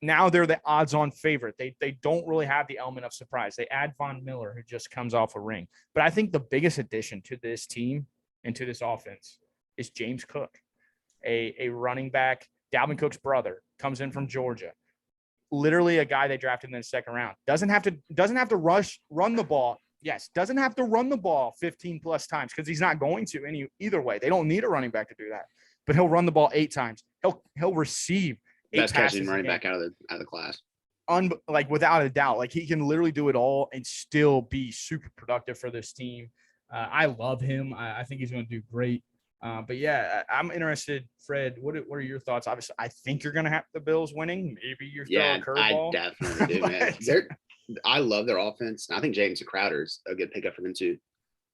now they're the odds-on favorite. They don't really have the element of surprise. They add Von Miller, who just comes off a ring. But I think the biggest addition to this team and to this offense is James Cook, a running back. Dalvin Cook's brother comes in from Georgia. Literally a guy they drafted in the second round. Doesn't have to run the ball. Yes, doesn't have to run the ball 15 plus times because he's not going to either way. They don't need a running back to do that. But he'll run the ball 8 times. He'll receive 8 best passes catching running back out of the class. Like, without a doubt, like, he can literally do it all and still be super productive for this team. I love him. I think he's going to do great. But yeah, I'm interested, Fred. What are your thoughts? Obviously, I think you're going to have the Bills winning. Maybe you're throwing a curveball. I definitely do, man. I love their offense. I think James Crowder's a good pickup for them too.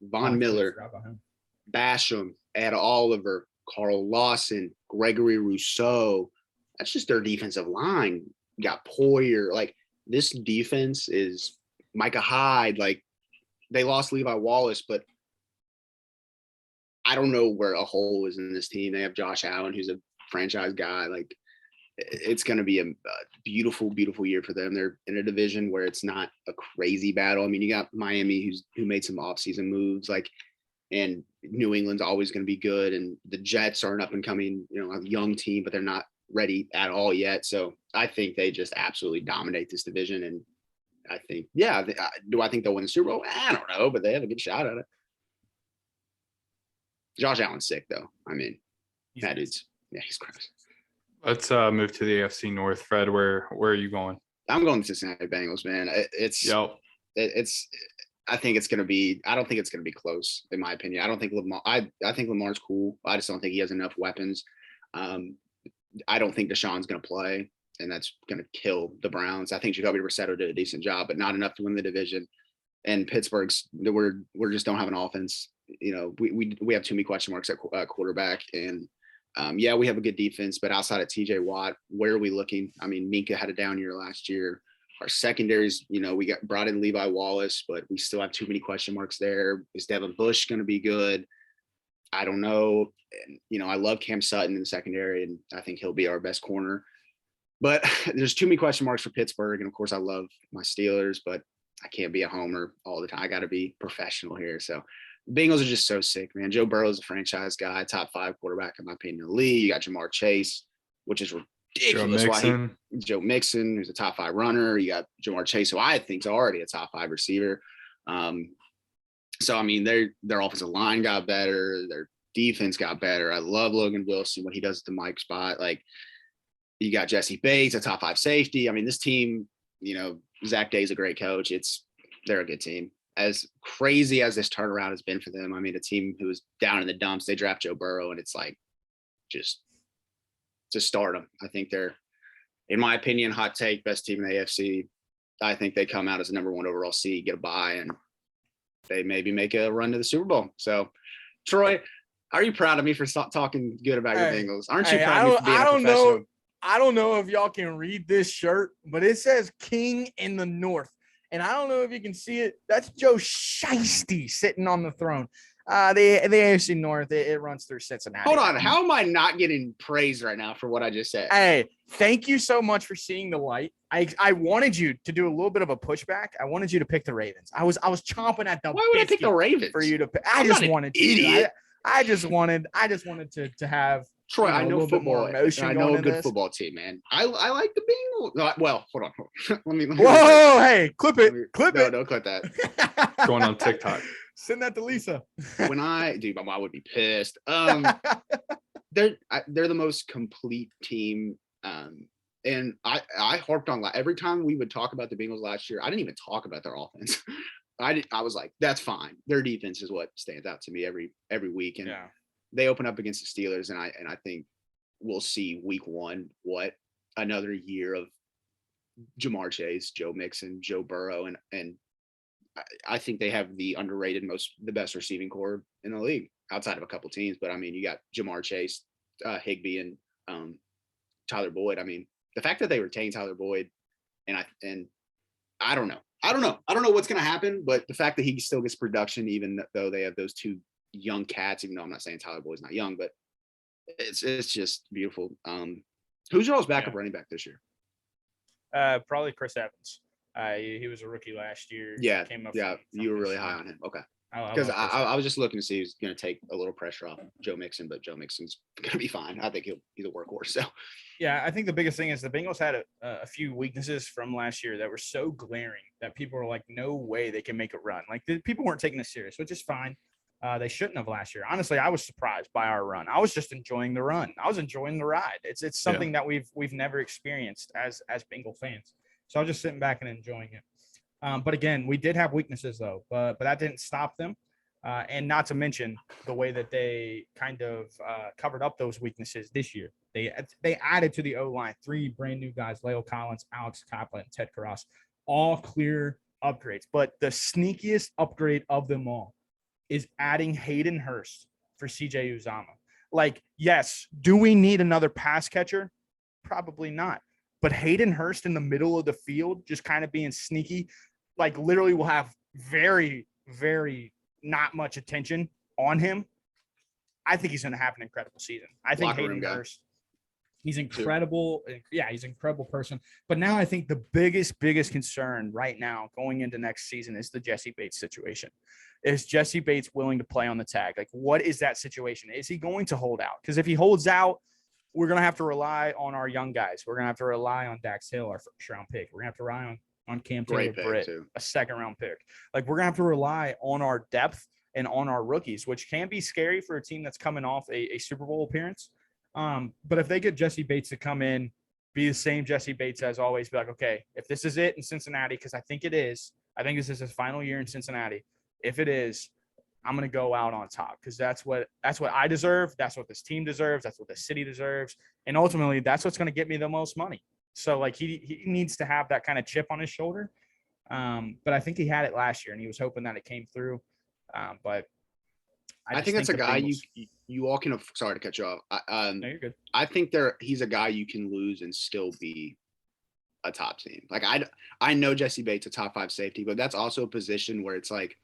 Von Miller, Basham, Ed Oliver, Carl Lawson, Gregory Rousseau. That's just their defensive line. You got Poyer. Like, this defense is Micah Hyde. Like, they lost Levi Wallace, but I don't know where a hole is in this team. They have Josh Allen, who's a franchise guy. Like, it's going to be a beautiful, beautiful year for them. They're in a division where it's not a crazy battle. I mean, you got Miami, who made some offseason moves, like, and New England's always going to be good. And the Jets are an up and coming, a young team, but they're not ready at all yet. So I think they just absolutely dominate this division. And I think, do I think they'll win the Super Bowl? I don't know, but they have a good shot at it. Josh Allen's sick, though. I mean, that is, he's gross. Let's move to the AFC North. Fred, where are you going? I'm going to Cincinnati Bengals, man. I think it's going to be. I don't think it's going to be close, in my opinion. I don't think Lamar. I think Lamar's cool. I just don't think he has enough weapons. I don't think Deshaun's going to play, and that's going to kill the Browns. I think Jacoby Brissett did a decent job, but not enough to win the division. And Pittsburgh's, we're just don't have an offense. We have too many question marks at quarterback, and we have a good defense, but outside of TJ Watt, where are we looking? I mean, Minka had a down year last year. Our secondaries, we brought in Levi Wallace, but we still have too many question marks there. Is Devin Bush going to be good? I don't know. And, I love Cam Sutton in the secondary, and I think he'll be our best corner. But there's too many question marks for Pittsburgh. And, of course, I love my Steelers, but I can't be a homer all the time. I got to be professional here. So Bengals are just so sick, man. Joe Burrow's a franchise guy, top 5 quarterback, in my opinion, in the league. You got Jamar Chase, which is ridiculous. Joe Mixon, who's a top 5 runner. You got Jamar Chase, who I think is already a top 5 receiver. So, I mean, their offensive line got better. Their defense got better. I love Logan Wilson, what he does at the Mike spot. Like, you got Jesse Bates, a top 5 safety. I mean, this team, Zach Day's a great coach. They're a good team. As crazy as this turnaround has been for them, I mean, a team who was down in the dumps, they draft Joe Burrow, and it's like just to start them. I think they're, in my opinion, hot take, best team in the AFC. I think they come out as the number 1 overall seed, get a bye, and they maybe make a run to the Super Bowl. So, Troy, are you proud of me for talking good about your Bengals? Aren't you proud of me for being a professional? I don't know if y'all can read this shirt, but it says King in the North. And I don't know if you can see it. That's Joe Shiesty sitting on the throne. The AFC North, it runs through Cincinnati. Hold on. How am I not getting praise right now for what I just said? Hey, thank you so much for seeing the light. I wanted you to do a little bit of a pushback. I wanted you to pick the Ravens. I was chomping at the Why would I pick the Ravens? For you to pick. I just wanted to have Troy, I know football. I know a good this. Football team, man. I like the Bengals. Well, hold on. let me. Whoa, hey, clip it. No, don't clip that. Going on TikTok. Send that to Lisa. My mom would be pissed. They're the most complete team. And I harped on every time we would talk about the Bengals last year. I didn't even talk about their offense. I was like, that's fine. Their defense is what stands out to me every week. And they open up against the Steelers, and I think we'll see week 1 what another year of Jamar Chase, Joe Mixon, Joe Burrow, and I think they have the best receiving core in the league outside of a couple teams. But I mean, you got Jamar Chase, Higbee, and Tyler Boyd. I mean, the fact that they retain Tyler Boyd, and I don't know. I don't know what's going to happen, but the fact that he still gets production, even though they have those 2 young cats, even though I'm not saying Tyler Boyd's not young, but it's just beautiful. Who's y'all's backup running back this year? Probably Chris Evans. He was a rookie last year. Yeah, you were really high on him. Okay. Because I was just looking to see who's going to take a little pressure off Joe Mixon, but Joe Mixon's going to be fine. I think he's a workhorse. So, yeah, I think the biggest thing is the Bengals had a few weaknesses from last year that were so glaring that people were like, no way they can make a run. Like, people weren't taking this serious, which is fine. They shouldn't have last year. Honestly, I was surprised by our run. I was just enjoying the run. I was enjoying the ride. It's something that we've never experienced as Bengal fans. So I was just sitting back and enjoying it. But again, we did have weaknesses though, but that didn't stop them. And not to mention the way that they kind of covered up those weaknesses this year. They added to the O-line 3 brand new guys: Leo Collins, Alex Kaplan, and Ted Karras. all clear upgrades. But the sneakiest upgrade of them all is adding Hayden Hurst for CJ Uzama. Like, yes, do we need another pass catcher? Probably not. But Hayden Hurst in the middle of the field, just kind of being sneaky, like literally will have very, very not much attention on him. I think he's going to have an incredible season. I think Hayden Hurst, he's incredible. Yeah, he's an incredible person. But now I think the biggest concern right now going into next season is the Jesse Bates situation. Is Jesse Bates willing to play on the tag? Like, what is that situation? Is he going to hold out? Because if he holds out, we're going to have to rely on our young guys. We're going to have to rely on Dax Hill, our first-round pick. We're going to have to rely on Cam Taylor-Britt, a second-round pick. Like, we're going to have to rely on our depth and on our rookies, which can be scary for a team that's coming off a Super Bowl appearance. But if they get Jesse Bates to come in, be the same Jesse Bates as always, be like, okay, if this is it in Cincinnati, because I think it is, I think this is his final year in Cincinnati. If it is, I'm going to go out on top because that's what I deserve. That's what this team deserves. That's what the city deserves. And ultimately, that's what's going to get me the most money. So, like, he needs to have that kind of chip on his shoulder. But I think he had it last year, and he was hoping that it came through. But I think that's a guy you all can – sorry to cut you off. No, you're good. I think he's a guy you can lose and still be a top team. Like, I know Jesse Bates, a top 5 safety, but that's also a position where it's like,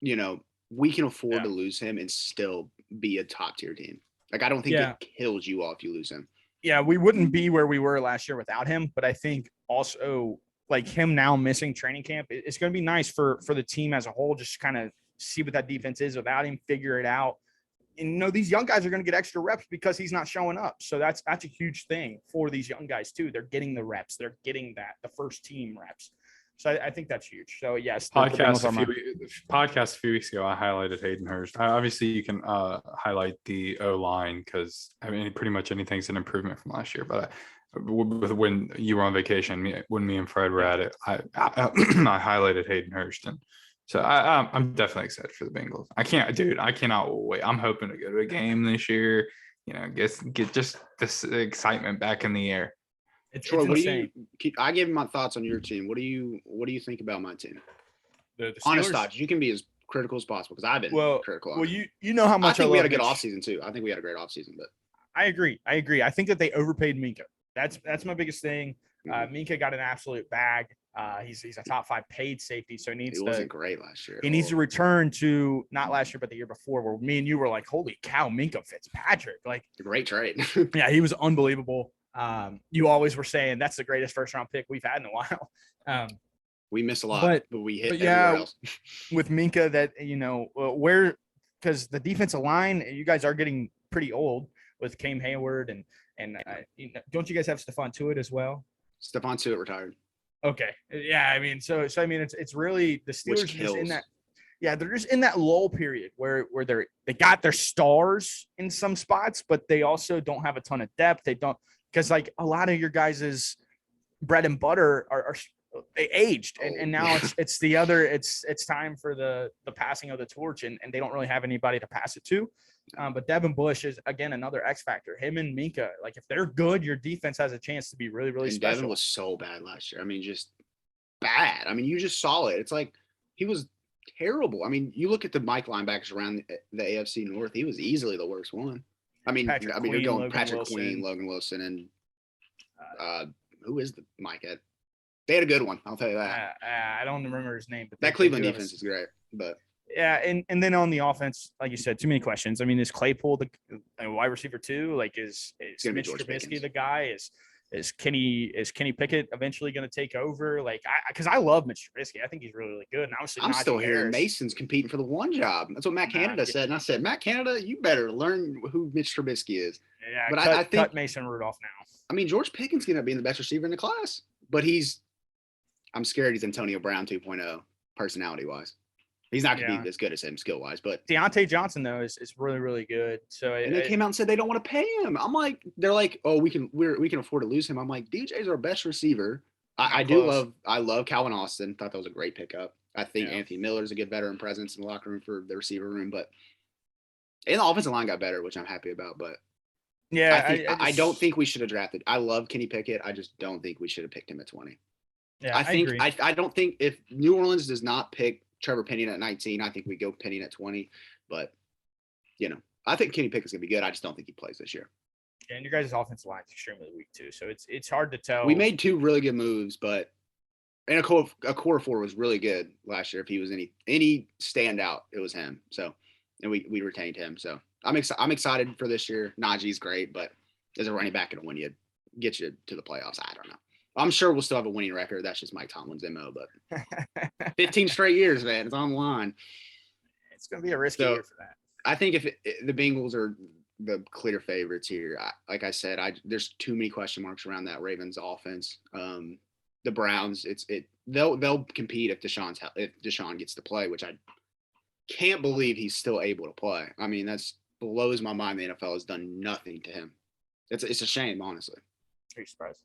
you know, we can afford to lose him and still be a top tier team. Like, I don't think it kills you all if you lose him. Yeah, we wouldn't be where we were last year without him. But I think also, like, him now missing training camp, it's going to be nice for the team as a whole, just kind of see what that defense is without him, figure it out. And, you know, these young guys are going to get extra reps because he's not showing up. So that's a huge thing for these young guys, too. They're getting the reps. They're getting the first team reps. So I think that's huge. So, yes. Podcast a few weeks ago, I highlighted Hayden Hurst. Obviously, you can highlight the O-line because, I mean, pretty much anything's an improvement from last year. But when you were on vacation, when me and Fred were at it, I highlighted Hayden Hurst. And so I'm definitely excited for the Bengals. I cannot wait. I'm hoping to go to a game this year, you know, get just this excitement back in the air. Troy, I gave my thoughts on your team. What do you think about my team? The honest thoughts. You can be as critical as possible because I've been critical. Well, you know how much I think we had a good offseason too. I think we had a great offseason, but I agree. I think that they overpaid Minka. That's my biggest thing. Minka got an absolute bag. He's a top 5 paid safety, so he wasn't great last year. He needs to return to not last year, but the year before, where me and you were like, "Holy cow, Minka Fitzpatrick!" Like, a great trade. Yeah, he was unbelievable. You always were saying that's the greatest first round pick we've had in a while. We miss a lot, but we hit everywhere else. With Minka, that, you know, because the defensive line, you guys are getting pretty old with Cam Hayward and you know, don't you guys have Stephon Tuitt as well? Stephon Tuitt retired. Okay, yeah, I mean, so I mean, it's really the Steelers just in that. Yeah, they're just in that lull period where they got their stars in some spots, but they also don't have a ton of depth. They don't. Because, like, a lot of your guys' bread and butter are they aged, and now it's time for the passing of the torch, and they don't really have anybody to pass it to. But Devin Bush is, again, another X factor. Him and Minka, like, if they're good, your defense has a chance to be really, really special. Devin was so bad last year. I mean, just bad. I mean, you just saw it. It's like he was terrible. I mean, you look at the Mike linebackers around the AFC North. He was easily the worst one. I mean, you're going Patrick Queen, Logan Wilson, and who is the Mike at? They had a good one. I'll tell you that. I don't remember his name, but that Cleveland defense is great. But yeah, and then on the offense, like you said, too many questions. I mean, is Claypool the wide receiver too? Like, is Mitch Trubisky the guy? Is Kenny Pickett eventually going to take over? Like, because I love Mitch Trubisky. I think he's really, really good. And obviously, I'm still hearing Mason's competing for the one job. That's what Matt Canada said. And I said, Matt Canada, you better learn who Mitch Trubisky is. Yeah, but I think cut Mason Rudolph now. I mean, George Pickens going to be the best receiver in the class, but I'm scared he's Antonio Brown 2.0 personality wise. He's not going to be as good as him skill wise, but Deontay Johnson though is really, really good. So and they came out and said they don't want to pay him. I'm like, they're like, oh, we can afford to lose him. I'm like, DJ's our best receiver. I love Calvin Austin. Thought that was a great pickup. I think Anthony Miller's a good veteran presence in the locker room for the receiver room, but and the offensive line got better, which I'm happy about. But yeah, I don't think we should have drafted. I love Kenny Pickett. I just don't think we should have picked him at 20. Yeah, I think agree. I don't think if New Orleans does not pick Trevor Penning at 19, I think we go Penning at 20. But I think Kenny Pickett's gonna be good. I just don't think he plays this year. And your guys' offensive line is extremely weak too, so it's hard to tell. We made 2 really good moves, but and a core 4 was really good last year. If he was any standout, it was him. So, and we retained him. So I'm excited for this year. Najee's great, but as a running back, it'll get you to the playoffs. I don't know. I'm sure we'll still have a winning record. That's just Mike Tomlin's MO. But 15 straight years, man, it's on the line. It's going to be a risky year for that. I think if the Bengals are the clear favorites here, like I said, there's too many question marks around that Ravens offense. The Browns, they'll compete if Deshaun gets to play, which I can't believe he's still able to play. I mean, that's blows my mind. The NFL has done nothing to him. It's a shame, honestly. Are you surprised?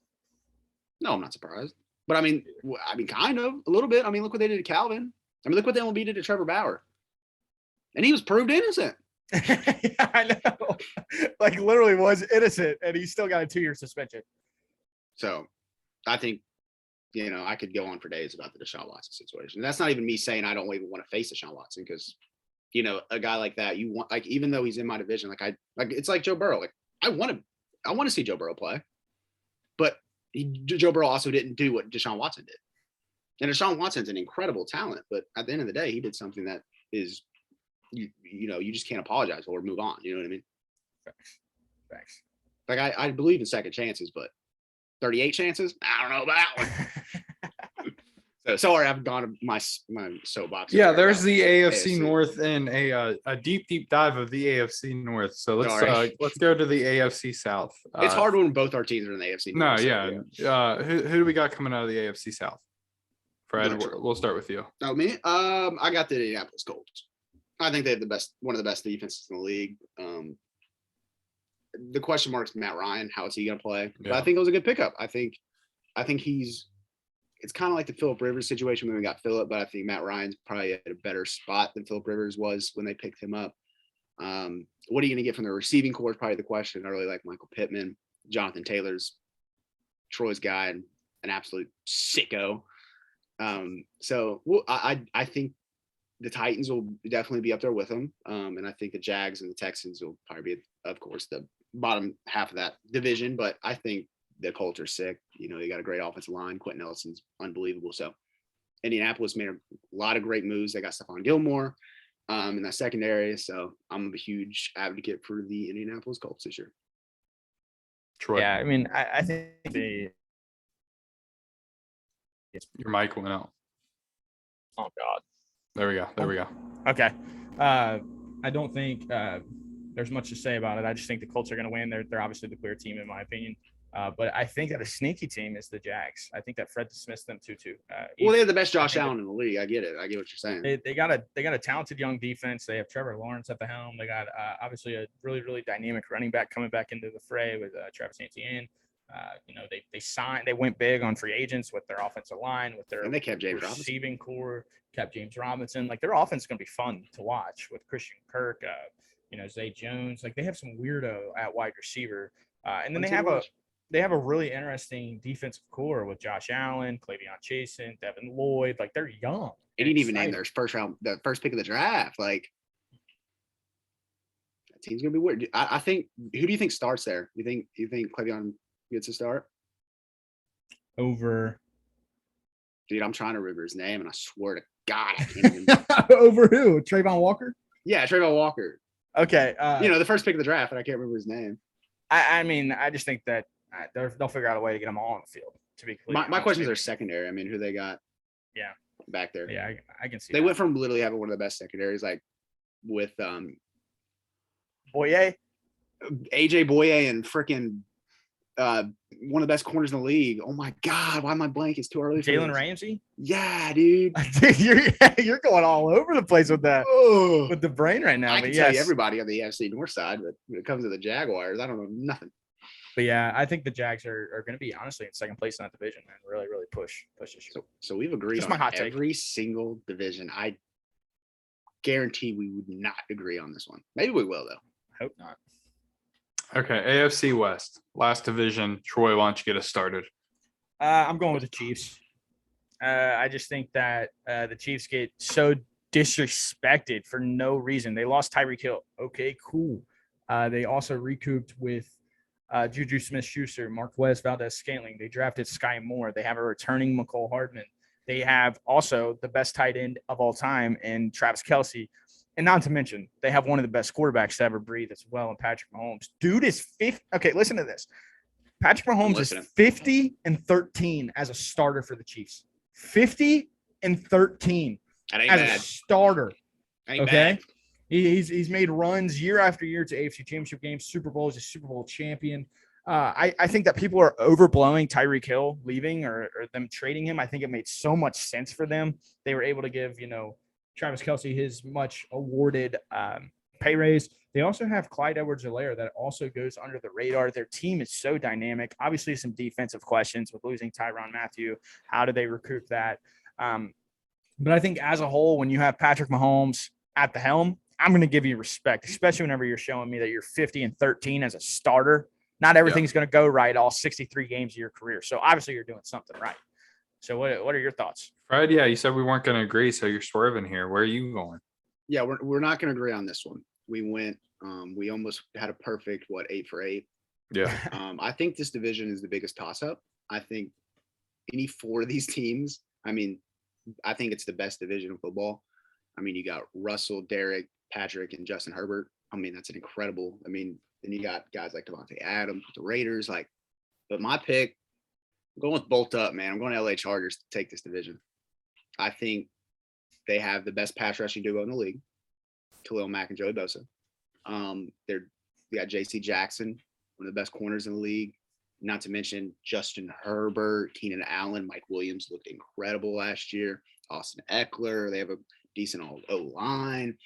No, I'm not surprised. But I mean, kind of a little bit. I mean, look what they did to Calvin. I mean, look what the MLB did to Trevor Bauer, and he was proved innocent. Yeah, I know. Like literally was innocent, and he still got a 2-year suspension. So, I think I could go on for days about the Deshaun Watson situation. And that's not even me saying I don't even want to face Deshaun Watson because, a guy like that, you want even though he's in my division, it's like Joe Burrow. Like I want to see Joe Burrow play, but Joe Burrow also didn't do what Deshaun Watson did. And Deshaun Watson's an incredible talent, but at the end of the day, he did something that is, you just can't apologize or move on. You know what I mean? Facts. Like I believe in second chances, but 38 chances? I don't know about that one. So sorry, I've gone to my soapbox. Yeah, there's the AFC North and a deep dive of the AFC North. So let's go to the AFC South. It's hard when both our teams are in the AFC North. No, yeah. Who do we got coming out of the AFC South? Fred, we'll start with you. Oh, me? I got the Indianapolis Colts. I think they have one of the best defenses in the league. The question mark is Matt Ryan. How is he going to play? Yeah. But I think it was a good pickup. I think it's kind of like the Phillip Rivers situation when we got Phillip, but I think Matt Ryan's probably at a better spot than Phillip Rivers was when they picked him up. What are you going to get from the receiving corps is probably the question. I really like Michael Pittman. Jonathan Taylor's Troy's guy and an absolute sicko. So I think the Titans will definitely be up there with them. And I think the Jags and the Texans will probably be, of course, the bottom half of that division. But I think the Colts are sick. They got a great offensive line. Quentin Nelson's unbelievable. So Indianapolis made a lot of great moves. They got Stephon Gilmore in that secondary. So I'm a huge advocate for the Indianapolis Colts this year. Troy. Yeah, I mean, I think your mic went out. Oh God. There we go. Okay. I don't think there's much to say about it. I just think the Colts are going to win. They're obviously the clear team in my opinion. But I think that a sneaky team is the Jags. I think that Fred dismissed them too. Well, they have the best Josh Allen in the league. I get it. I get what you're saying. They got a talented young defense. They have Trevor Lawrence at the helm. They got obviously a really, really dynamic running back coming back into the fray with Travis Etienne. They went big on free agents with their offensive line, with their and they kept James receiving core, kept James Robinson. Like their offense is going to be fun to watch with Christian Kirk, Zay Jones. Like they have some weirdo at wide receiver, and then they have a really interesting defensive core with Josh Allen, Cleveon Chasen, Devin Lloyd. Like they're young. They didn't even name their the first pick of the draft. Like that team's gonna be weird. I think. Who do you think starts there? You think Cleveon gets a start? Over. Dude, I'm trying to remember his name, and I swear to God, I can't even. Over who? Trayvon Walker? Yeah, Trayvon Walker. Okay. The first pick of the draft, and I can't remember his name. I mean, I just think that they'll figure out a way to get them all on the field. To be clear, my questions are secondary. I mean, who they got? Yeah, back there. Yeah, I can see. They went from literally having one of the best secondaries, like with Boye, AJ Boye, and freaking one of the best corners in the league. Oh my God, why am I blank? It's too early. Jalen Ramsey. Yeah, dude. you're going all over the place with that with the brain right now. I can tell you everybody on the AFC North side, but when it comes to the Jaguars, I don't know nothing. But yeah, I think the Jags are going to be honestly in second place in that division and really, really push this year. So we've agreed on every single division. I guarantee we would not agree on this one. Maybe we will though. I hope not. Okay, AFC West, last division. Troy, why don't you get us started? I'm going with the Chiefs. I just think that the Chiefs get so disrespected for no reason. They lost Tyreek Hill. Okay, cool. They also recouped with Juju Smith-Schuster, Marquez Valdez-Scantling. They drafted Sky Moore. They have a returning McCole Hardman. They have also the best tight end of all time in Travis Kelce. And not to mention, they have one of the best quarterbacks to ever breathe as well in Patrick Mahomes. Dude is 50. Okay, listen to this. Patrick Mahomes is 50-13 as a starter for the Chiefs. 50-13 as a starter. Ain't okay. Bad. He's made runs year after year to AFC Championship games, Super Bowls, a Super Bowl champion. I think that people are overblowing Tyreek Hill leaving or them trading him. I think it made so much sense for them. They were able to give, Travis Kelce his much awarded pay raise. They also have Clyde Edwards-Helaire that also goes under the radar. Their team is so dynamic. Obviously, some defensive questions with losing Tyrann Mathieu. How do they recoup that? But I think as a whole, when you have Patrick Mahomes at the helm, I'm going to give you respect, especially whenever you're showing me that you're 50-13 as a starter. Not everything's going to go right all 63 games of your career. So obviously you're doing something right. So what are your thoughts? Fred, you said we weren't going to agree, so you're swerving here. Where are you going? Yeah, we're not going to agree on this one. We went, we almost had a perfect, 8 for 8. Yeah. I think this division is the biggest toss-up. I think any 4 of these teams, I think it's the best division of football. You got Russell, Derek, Patrick, and Justin Herbert. That's an incredible. Then you got guys like Devontae Adams with the Raiders. But my pick, I'm going with Bolt Up, man. I'm going to LA Chargers to take this division. I think they have the best pass rushing duo in the league, Khalil Mack and Joey Bosa. They got J.C. Jackson, one of the best corners in the league. Not to mention Justin Herbert, Keenan Allen, Mike Williams looked incredible last year. Austin Eckler, they have a decent O-line,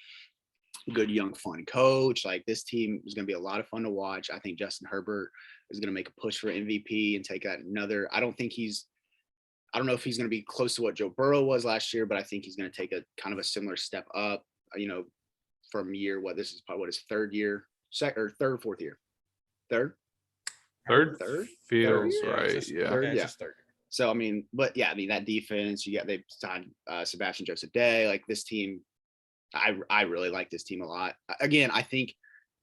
good young fun coach. This team is going to be a lot of fun to watch. I think Justin Herbert is going to make a push for MVP and take that another. I don't know if he's going to be close to what Joe Burrow was last year, but I think he's going to take a kind of a similar step up, from this is probably his third year, third or fourth year. Third feels Third? right. Third. Third. So, that defense, they've signed Sebastian Joseph Day. This team, I really like this team a lot. Again, I think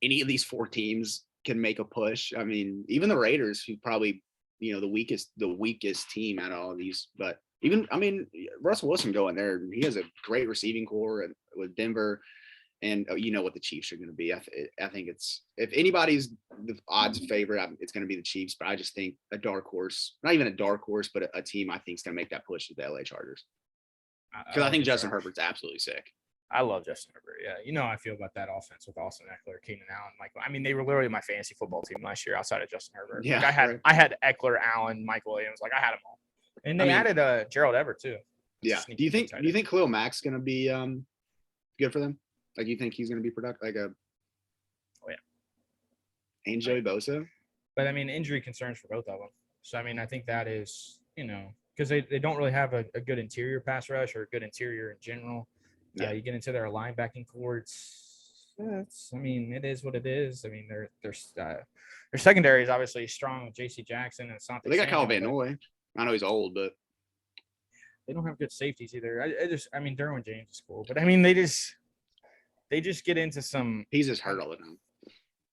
any of these 4 teams can make a push. Even the Raiders, who probably, the weakest team out of all of these, but even, Russell Wilson going there, he has a great receiving core with Denver. And what the Chiefs are going to be. I think if anybody's the odds favorite, it's going to be the Chiefs. But I just think a dark horse, not even a dark horse, but a team I think is going to make that push to the LA Chargers. Because I think Justin Herbert's absolutely sick. I love Justin Herbert. Yeah, how I feel about that offense with Austin Eckler, Keenan Allen, Mike. They were literally my fantasy football team last year outside of Justin Herbert. Yeah, I had Eckler, Allen, Mike Williams. I had them all, and they added Gerald Everett too. Yeah. Do you think Khalil Mack's going to be good for them? Do you think he's going to be productive? Oh yeah. And Joey Bosa. But injury concerns for both of them. So I think that is because they don't really have a good interior pass rush or a good interior in general. Yeah. You get into their linebacking courts. It is what it is. Their secondary is obviously strong with J.C. Jackson and Asante. They got Kyle Van Noy. I know he's old, but they don't have good safeties either. Derwin James is cool, but they just get into some. He's just hurt all the time.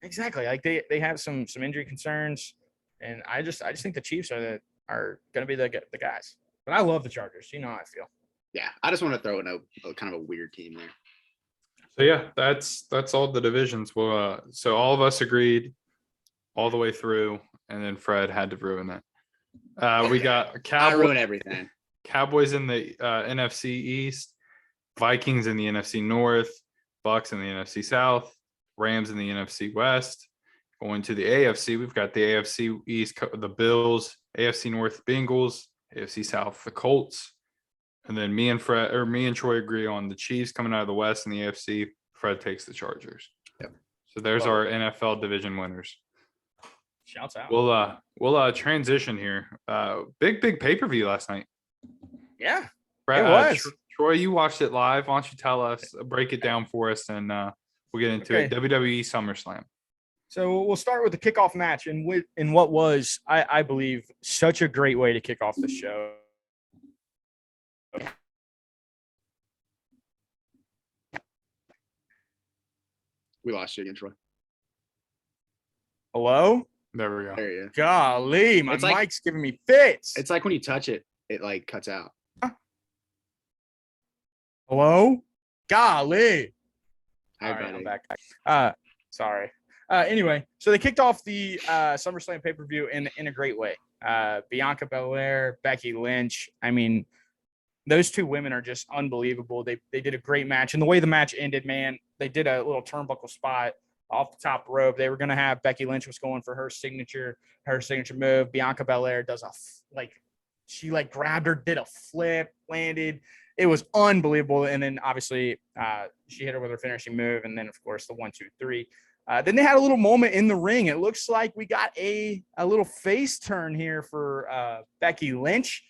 Exactly. They have some injury concerns, and I just think the Chiefs are going to be the guys. But I love the Chargers. You know how I feel. Yeah, I just want to throw in a kind of a weird team there. So that's all the divisions. Well, so all of us agreed all the way through, and then Fred had to ruin it. We got I ruin everything. Cowboys in the NFC East, Vikings in the NFC North, Bucks in the NFC South, Rams in the NFC West. Going to the AFC, we've got the AFC East, the Bills, AFC North, Bengals, AFC South, the Colts. And then me and Troy agree on the Chiefs coming out of the West in the AFC. Fred takes the Chargers. Yep. So there's our NFL division winners. Shouts out. We'll transition here. Big pay-per-view last night. Yeah. Fred, it was. Troy, you watched it live. Why don't you tell us, break it down for us, and we'll get into it. WWE Summerslam. So we'll start with the kickoff match, and what was, I believe, such a great way to kick off the show. We lost you again, Troy. Hello? There we go. There you go. Golly, my It's like- mic's giving me fits. It's like when you touch it, it like cuts out. Hello? Golly. Hi, All right, buddy. I'm back. Sorry. Anyway, so they kicked off the SummerSlam pay-per-view in a great way. Bianca Belair, Becky Lynch. I mean, those two women are just unbelievable. They did a great match. And the way the match ended, man, they did a little turnbuckle spot off the top rope. They were going to have Becky Lynch was going for her signature move. Bianca Belair does she grabbed her, did a flip, landed. It was unbelievable. And then obviously she hit her with her finishing move. And then of course the 1, 2, 3. Then they had a little moment in the ring. It looks like we got a little face turn here for Becky Lynch.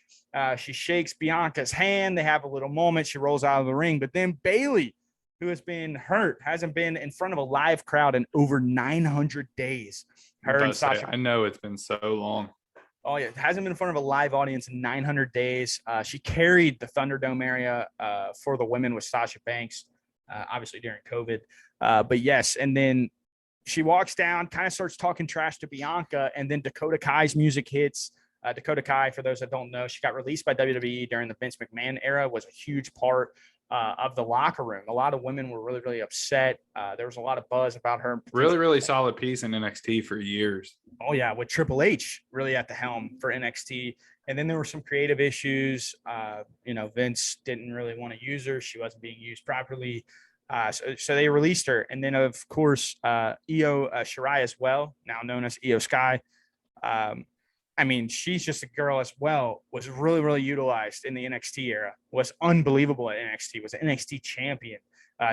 She shakes Bianca's hand. They have a little moment. She rolls out of the ring. But then Bayley, who has been hurt, hasn't been in front of a live crowd in over 900 days. Her and Sasha. I know it's been so long. Oh, yeah. Hasn't been in front of a live audience in 900 days. She carried the Thunderdome area for the women with Sasha Banks, obviously during COVID. But yes, and then she walks down, kind of starts talking trash to Bianca, and then Dakota Kai's music hits. Dakota Kai, for those that don't know, she got released by WWE during the Vince McMahon era, was a huge part of the locker room. A lot of women were really, really upset. There was a lot of buzz about her. Really, really solid piece in NXT for years. Oh, yeah, with Triple H really at the helm for NXT. And then there were some creative issues. Vince didn't really want to use her. She wasn't being used properly. So they released her. And then, of course, Io Shirai as well, now known as Io Sky. She's just a girl as well, was really, really utilized in the NXT era, was unbelievable at NXT, was an NXT champion.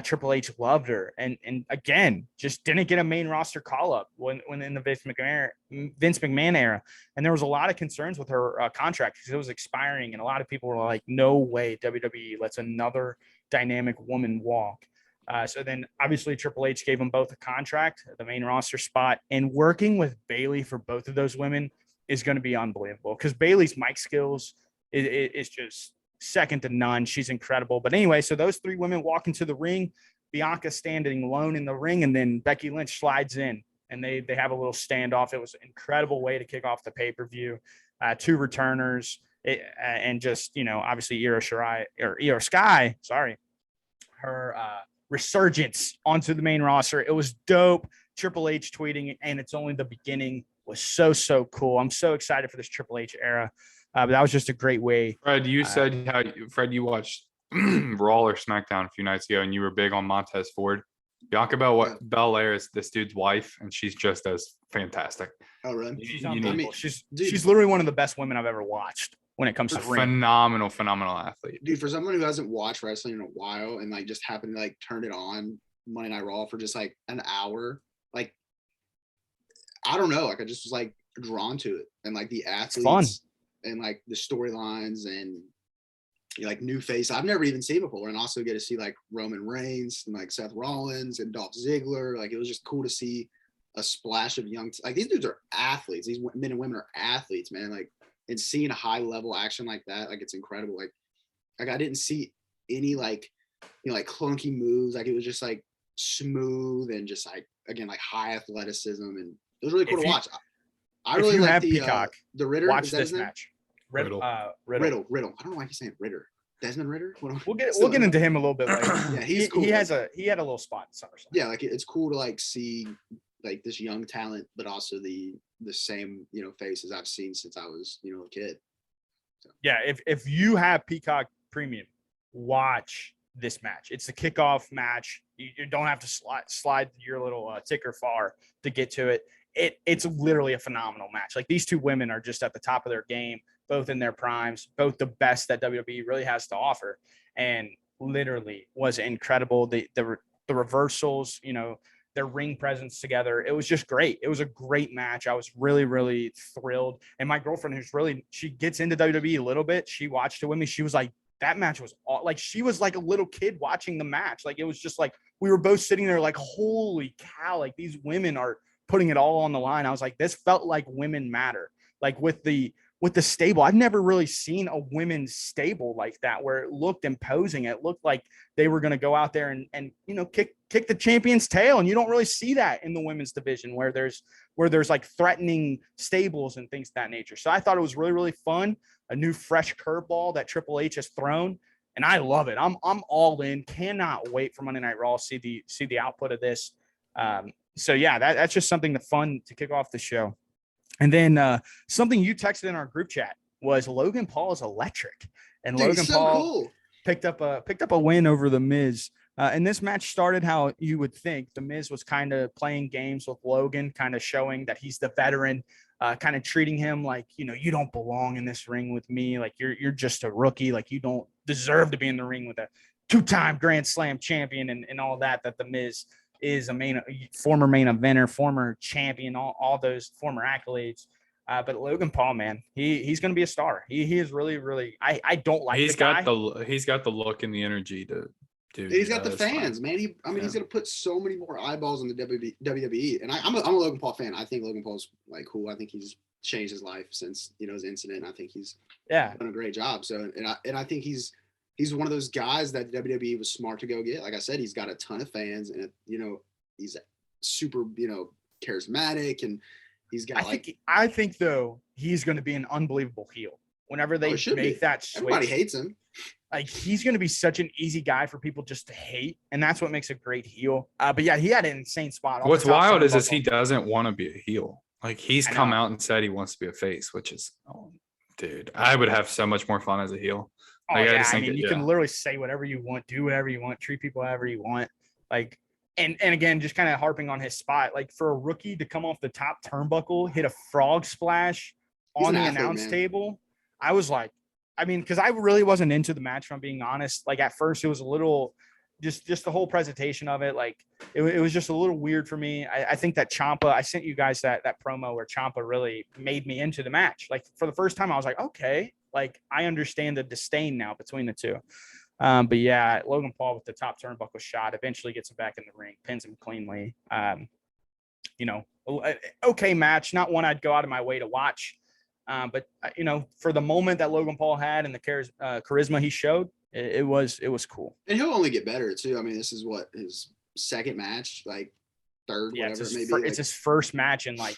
Triple H loved her. And again, just didn't get a main roster call-up when in the Vince McMahon era. And there was a lot of concerns with her contract because it was expiring. And a lot of people were like, no way WWE lets another dynamic woman walk. So then obviously Triple H gave them both a contract, the main roster spot, and working with Bayley for both of those women is going to be unbelievable because Bayley's mic skills is just second to none. She's incredible. But anyway, so those three women walk into the ring, Bianca standing alone in the ring, and then Becky Lynch slides in and they have a little standoff. It was an incredible way to kick off the pay-per-view. Two returners and just, obviously Io Sky, her resurgence onto the main roster. It was dope. Triple H tweeting, and it's only the beginning, was so cool. I'm so excited for this Triple H era. But that was just a great way. Fred, you said you watched Raw or SmackDown a few nights ago, and you were big on Montez Ford. Bianca Belair is this dude's wife, and she's just as fantastic. Oh, really? She's unbelievable. She's literally one of the best women I've ever watched when it comes to the ring. Phenomenal athlete. Dude, for someone who hasn't watched wrestling in a while and just happened to turn it on Monday Night Raw for just an hour, I don't know, I just was drawn to it, and the athletes and the storylines and new face I've never even seen before, and also get to see Roman Reigns and Seth Rollins and Dolph Ziggler. It was just cool to see a splash of young these dudes are athletes. These men and women are athletes, man. And seeing a high level action like that, it's incredible. I didn't see any clunky moves. It was just smooth and just again high athleticism, and it was really cool to watch. I really like the Ritter. Watch this match. Riddle. Riddle. I don't know why he's saying Ritter. Desmond Ritter. We'll get into him a little bit later. Yeah, he's cool. He had a little spot in SummerSlam. Yeah, it's cool to see this young talent, but also the same faces I've seen since I was a kid. So. Yeah, if you have Peacock Premium, watch this match. It's the kickoff match. You don't have to slide your little ticker far to get to it. It's literally a phenomenal match. These two women are just at the top of their game, both in their primes, both the best that WWE really has to offer, and literally was incredible. The reversals, their ring presence together. It was just great. It was a great match. I was really, really thrilled. And my girlfriend, she gets into WWE a little bit. She watched it with me. She was like, that match was she was like a little kid watching the match. It was just we were both sitting there holy cow, these women are putting it all on the line. I was like, this felt like women matter. With the with the stable. I've never really seen a women's stable like that where it looked imposing. It looked like they were going to go out there and kick the champion's tail. And you don't really see that in the women's division where there's like threatening stables and things of that nature. So I thought it was really, really fun. A new fresh curveball that Triple H has thrown. And I love it. I'm all in. Cannot wait for Monday Night Raw. See the output of this. So yeah, that's just something fun to kick off the show. And then something you texted in our group chat was Logan Paul is electric, and Dude, Logan so Paul cool. picked up a win over The Miz. And this match started how you would think. The Miz was kind of playing games with Logan, kind of showing that he's the veteran, kind of treating him like, you don't belong in this ring with me. Like you're just a rookie. Like you don't deserve to be in the ring with a 2-time Grand Slam champion and all that The Miz is former main eventer, former champion, all those former accolades. But Logan Paul, man, he's going to be a star. He is really, really. I don't like. He's got the look and the energy to do. He's got the fans, man. He's going to put so many more eyeballs on the WWE. And I'm a Logan Paul fan. I think Logan Paul's like cool. I think he's changed his life since his incident. I think he's done a great job. So and I think he's one of those guys that WWE was smart to go get. Like I said, he's got a ton of fans, and he's super charismatic, and he's got. I think though he's going to be an unbelievable heel whenever they make that switch. Everybody hates him. Like he's going to be such an easy guy for people just to hate, and that's what makes a great heel. But yeah, he had an insane spot. What's wild is he doesn't want to be a heel. Like he's come out and said he wants to be a face, which is, dude, I would have so much more fun as a heel. Like, you can literally say whatever you want, do whatever you want, treat people however you want. Like, and again, just kind of harping on his spot, like for a rookie to come off the top turnbuckle, hit a frog splash on the announce table. I was like, because I really wasn't into the match, if I'm being honest. Like at first it was a little, just the whole presentation of it. Like it was just a little weird for me. I think that Ciampa, I sent you guys that promo where Ciampa really made me into the match. Like for the first time I was like, okay, like I understand the disdain now between the two. But yeah, Logan Paul with the top turnbuckle shot eventually gets him back in the ring, pins him cleanly. Okay match, not one I'd go out of my way to watch. But for the moment that Logan Paul had and the charisma he showed, it was cool. And he'll only get better too. I mean, this is what his second match, like third, whatever it may be. It's his first match in like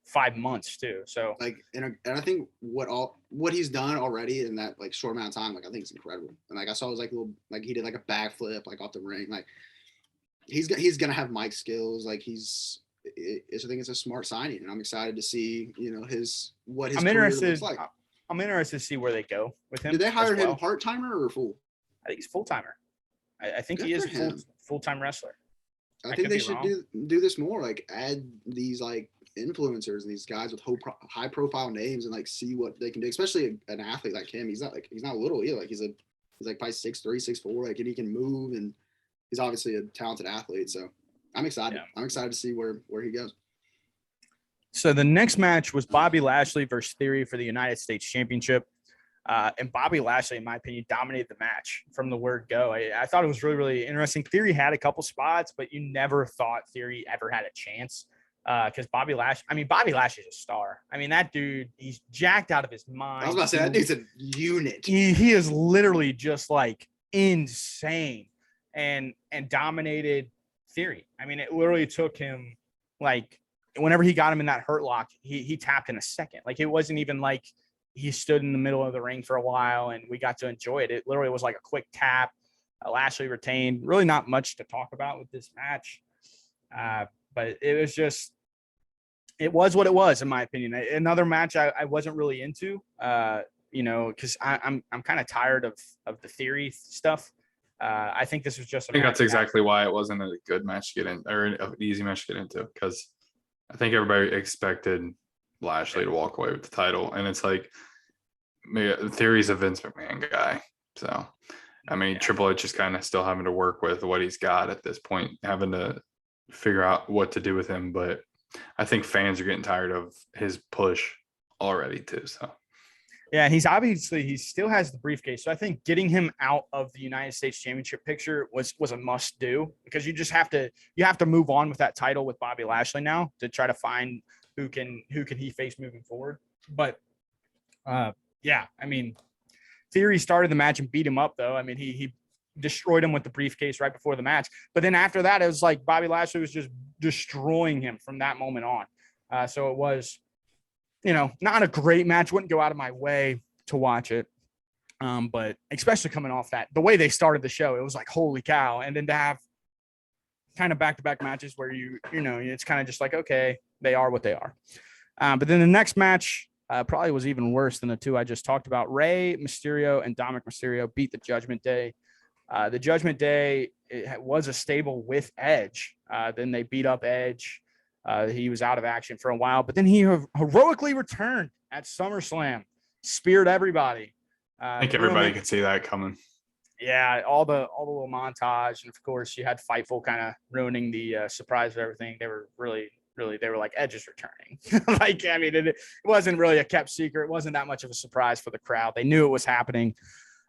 5 months too. So and I think what he's done already in that like short amount of time, like I think it's incredible. And like I saw it was like he did like a backflip like off the ring. Like he's gonna have mic skills. Like I think it's a smart signing, and I'm excited to see what his career looks like. I'm interested to see where they go with him. Did they hire him part-timer or full? I think he's full-timer. I think he is a full-time wrestler. I think they should do this more, like add these like influencers and these guys with high-profile names and like see what they can do. Especially an athlete like him. He's not little either. Like he's like probably 6'3", 6'4", like, and he can move, and he's obviously a talented athlete. So I'm excited. Yeah. I'm excited to see where he goes. So the next match was Bobby Lashley versus Theory for the United States Championship. And Bobby Lashley, in my opinion, dominated the match from the word go. I thought it was really, really interesting. Theory had a couple spots, but you never thought Theory ever had a chance. Because Bobby Lashley's a star. I mean, that dude, he's jacked out of his mind. I was about to say, that dude's a unit. He is literally just like insane and dominated Theory. I mean, it literally took him like, whenever he got him in that hurt lock, he tapped in a second. Like it wasn't even like he stood in the middle of the ring for a while and we got to enjoy it. It literally was like a quick tap. Lashley retained. Really not much to talk about with this match. But it was what it was, in my opinion. Another match I wasn't really into, because I'm kind of tired of the Theory stuff. I think this was just. I think that's exactly why it wasn't a good match to get in, or an easy match to get into, because I think everybody expected Lashley to walk away with the title, and it's like Theory's a Vince McMahon guy, so I mean Triple H is kind of still having to work with what he's got at this point, having to figure out what to do with him. But I think fans are getting tired of his push already too. So. Yeah, and he still has the briefcase. So I think getting him out of the United States Championship picture was a must do, because you just have to move on with that title with Bobby Lashley now to try to find who can he face moving forward. But Yeah, I mean, Theory started the match and beat him up, though. I mean, he destroyed him with the briefcase right before the match. But then after that, it was like Bobby Lashley was just destroying him from that moment on. So it was, not a great match. Wouldn't go out of my way to watch it. But especially coming off that, the way they started the show, it was like, holy cow. And then to have kind of back-to-back matches where it's kind of just like, okay, they are what they are. But then the next match probably was even worse than the two I just talked about. Rey Mysterio and Dominic Mysterio beat the Judgment Day. The Judgment Day was a stable with Edge. Then they beat up Edge. He was out of action for a while, but then he heroically returned at SummerSlam, speared everybody. I think everybody could see that coming. Yeah, all the little montage, and of course you had Fightful kind of ruining the surprise of everything. They were they were like, Edge is returning. Like, I mean, it wasn't really a kept secret. It wasn't that much of a surprise for the crowd. They knew it was happening.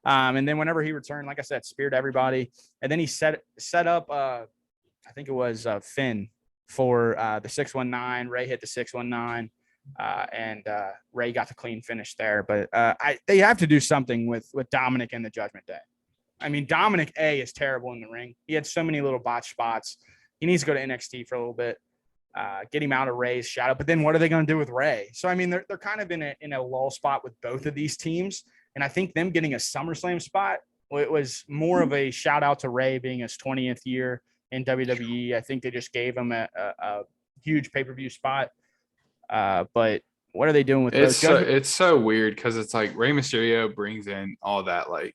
And then whenever he returned, like I said, speared everybody, and then he set up I think it was Finn for the 619. Rey hit the 619. And Rey got the clean finish there. But they have to do something with Dominic and the Judgment Day. I mean, Dominic is terrible in the ring. He had so many little botch spots. He needs to go to NXT for a little bit, get him out of Rey's shadow. But then what are they going to do with Rey? So, I mean, they're kind of in a lull spot with both of these teams. And I think them getting a SummerSlam spot, it was more of a shout out to Rey being his 20th year in WWE. I think they just gave him a huge pay-per-view spot. But what are they doing with those? It's so weird because it's like Rey Mysterio brings in all that, like,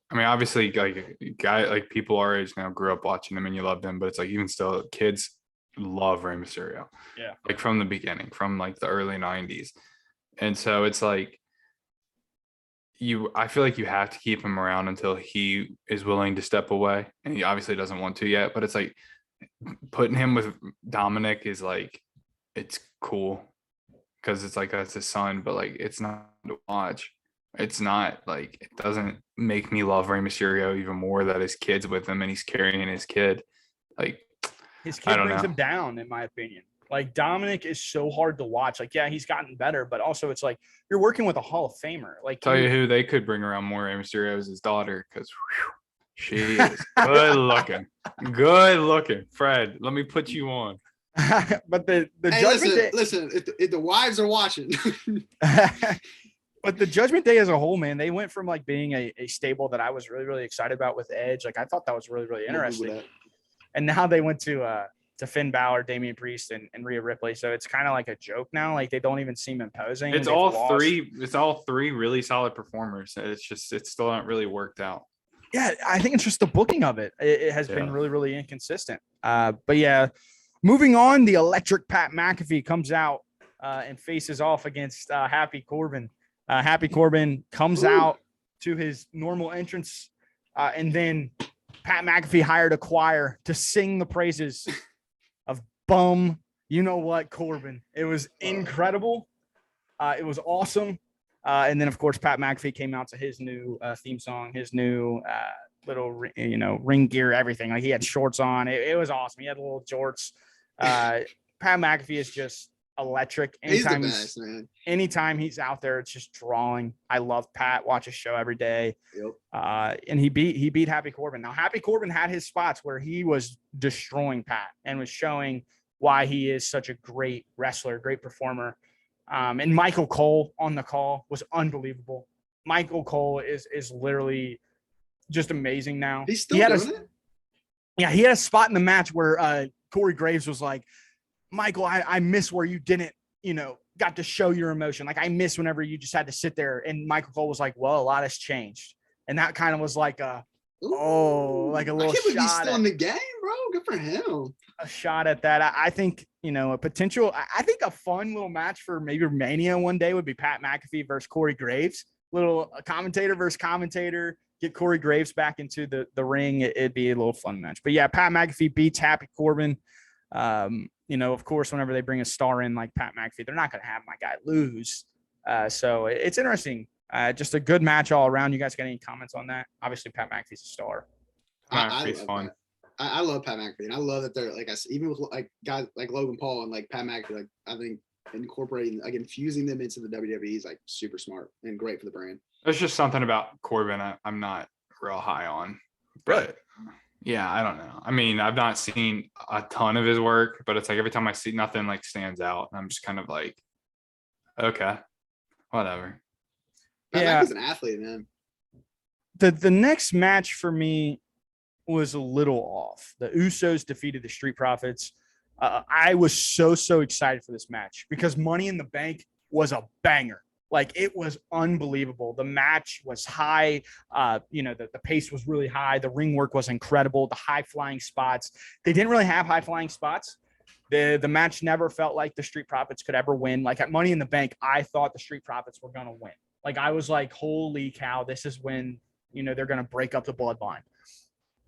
I mean, obviously, like, people our age now grew up watching him and you loved him, but it's like even still, kids love Rey Mysterio. Yeah. Like from the beginning, from like the early 90s. And so it's like I feel like you have to keep him around until he is willing to step away. And he obviously doesn't want to yet, but it's like putting him with Dominic is like, it's cool because it's like that's his son, but like it's not to watch. It's not like, it doesn't make me love Rey Mysterio even more that his kid's with him and he's carrying his kid. Like, his kid brings him down, in my opinion. Like, Dominic is so hard to watch. Like, yeah, he's gotten better, but also it's like you're working with a Hall of Famer. Like, tell you who they could bring around more Rey Mysterio is his daughter, because she is good looking. Good looking. Fred, let me put you on. But the Judgment Day. Listen, if the wives are watching. But the Judgment Day as a whole, man, they went from like being a stable that I was really, really excited about with Edge. Like, I thought that was really, really interesting. And now they went to Finn Balor, Damian Priest, and Rhea Ripley. So it's kind of like a joke now. Like, they don't even seem imposing. It's all three really solid performers. It's still not really worked out. Yeah, I think it's just the booking of it. It has been really, really inconsistent. But yeah, moving on, the electric Pat McAfee comes out and faces off against Happy Corbin. Happy Corbin comes out to his normal entrance, and then Pat McAfee hired a choir to sing the praises of bum, you know what, Corbin. It was incredible. It was awesome. And then, of course, Pat McAfee came out to his new theme song, his new little, ring gear, everything. Like, he had shorts on. It was awesome. He had little jorts. Pat McAfee is just electric. Anytime he's the best, man. Anytime he's out there, it's just drawing. I love Pat. Watch his show every day. Yep. And he beat Happy Corbin. Now, Happy Corbin had his spots where he was destroying Pat and was showing why he is such a great wrestler, great performer. And Michael Cole on the call was unbelievable. Michael Cole is literally just amazing now. He's still doing it? Yeah, he had a spot in the match where Corey Graves was like, Michael, I miss where you didn't, got to show your emotion. Like, I miss whenever you just had to sit there. And Michael Cole was like, well, a lot has changed. And that kind of was like like a little I can't believe he's still in the game, bro. Good for him. A shot at that. I think, a potential, I think a fun little match for maybe Mania one day would be Pat McAfee versus Corey Graves. Little commentator versus commentator. Get Corey Graves back into the ring. It'd be a little fun match. But yeah, Pat McAfee beats Happy Corbin. Of course, whenever they bring a star in like Pat McAfee, they're not going to have my guy lose. So it's interesting. Just a good match all around. You guys got any comments on that? Obviously, Pat McAfee's a star. McAfee's fun. I love Pat McAfee, and I love that they're like, even with like guys like Logan Paul and like Pat McAfee. Like, I think incorporating, like infusing them into the WWE is like super smart and great for the brand. There's just something about Corbin I'm not real high on. Really? But yeah, I don't know. I mean, I've not seen a ton of his work, but it's like every time I see nothing like stands out. I'm just kind of like, okay, whatever. Pat McAfee's an athlete, man. The next match for me was a little off. The Usos defeated the Street Profits. I was so excited for this match because Money in the Bank was a banger. Like, it was unbelievable. The match was high. The pace was really high. The ring work was incredible. The high flying spots. They didn't really have high flying spots. The match never felt like the Street Profits could ever win. Like, at Money in the Bank, I thought the Street Profits were going to win. Like, I was like, holy cow, this is when, they're going to break up the bloodline.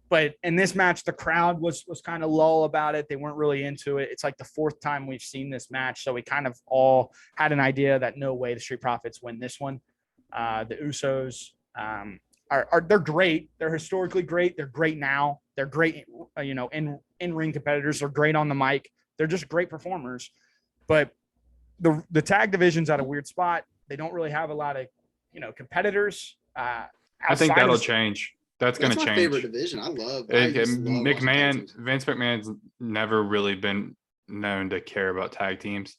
But in this match, the crowd was kind of lull about it. They weren't really into it. It's like the fourth time we've seen this match. So we kind of all had an idea that no way the Street Profits win this one. The Usos they're great. They're historically great. They're great now. They're great, in-ring competitors. They're great on the mic. They're just great performers. But the tag division's at a weird spot. They don't really have a lot of, competitors. I think that'll change. That's going to change. My favorite division. I love McMahon. Vince McMahon's never really been known to care about tag teams,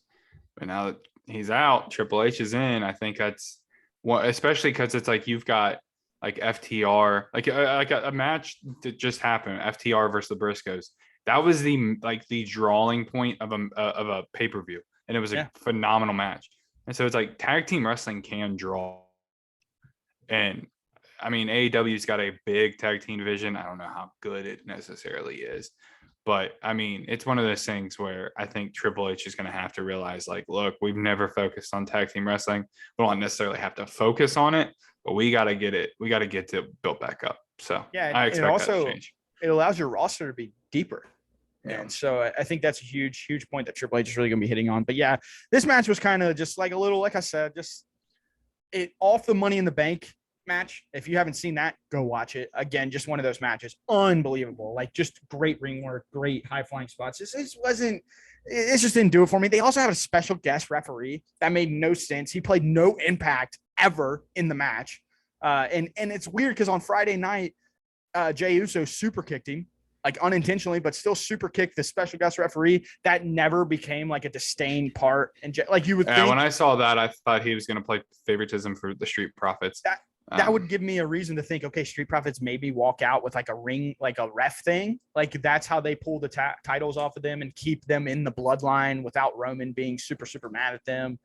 but now that he's out, Triple H is in. I think that's what, especially because it's like you've got like FTR, like a match that just happened, FTR versus the Briscoes. That was the drawing point of a pay-per-view, and it was a phenomenal match. And so it's like tag team wrestling can draw, and I mean, AEW's got a big tag team division. I don't know how good it necessarily is, but I mean, it's one of those things where I think Triple H is going to have to realize, like, look, we've never focused on tag team wrestling. We don't necessarily have to focus on it, but we got to get it. We got to get it built back up. So yeah, I expect that to change. It allows your roster to be deeper. Yeah. And so I think that's a huge point that Triple H is really going to be hitting on. But yeah, this match was kind of just like a little, like I said, just it off the Money in the Bank match. If you haven't seen that, go watch it. Again, just one of those matches. Unbelievable. Like, just great ring work, great high flying spots. It just didn't do it for me. They also had a special guest referee that made no sense. He played no impact ever in the match. And it's weird because on Friday night, Jey Uso super kicked him, like unintentionally, but still super kicked the special guest referee. That never became like a disdain part. And like you would think. When I saw that, I thought he was going to play favoritism for the Street Profits. That would give me a reason to think, okay, Street Profits maybe walk out with like a ring, like a ref thing. Like, that's how they pull the titles off of them and keep them in the bloodline without Roman being super mad at them.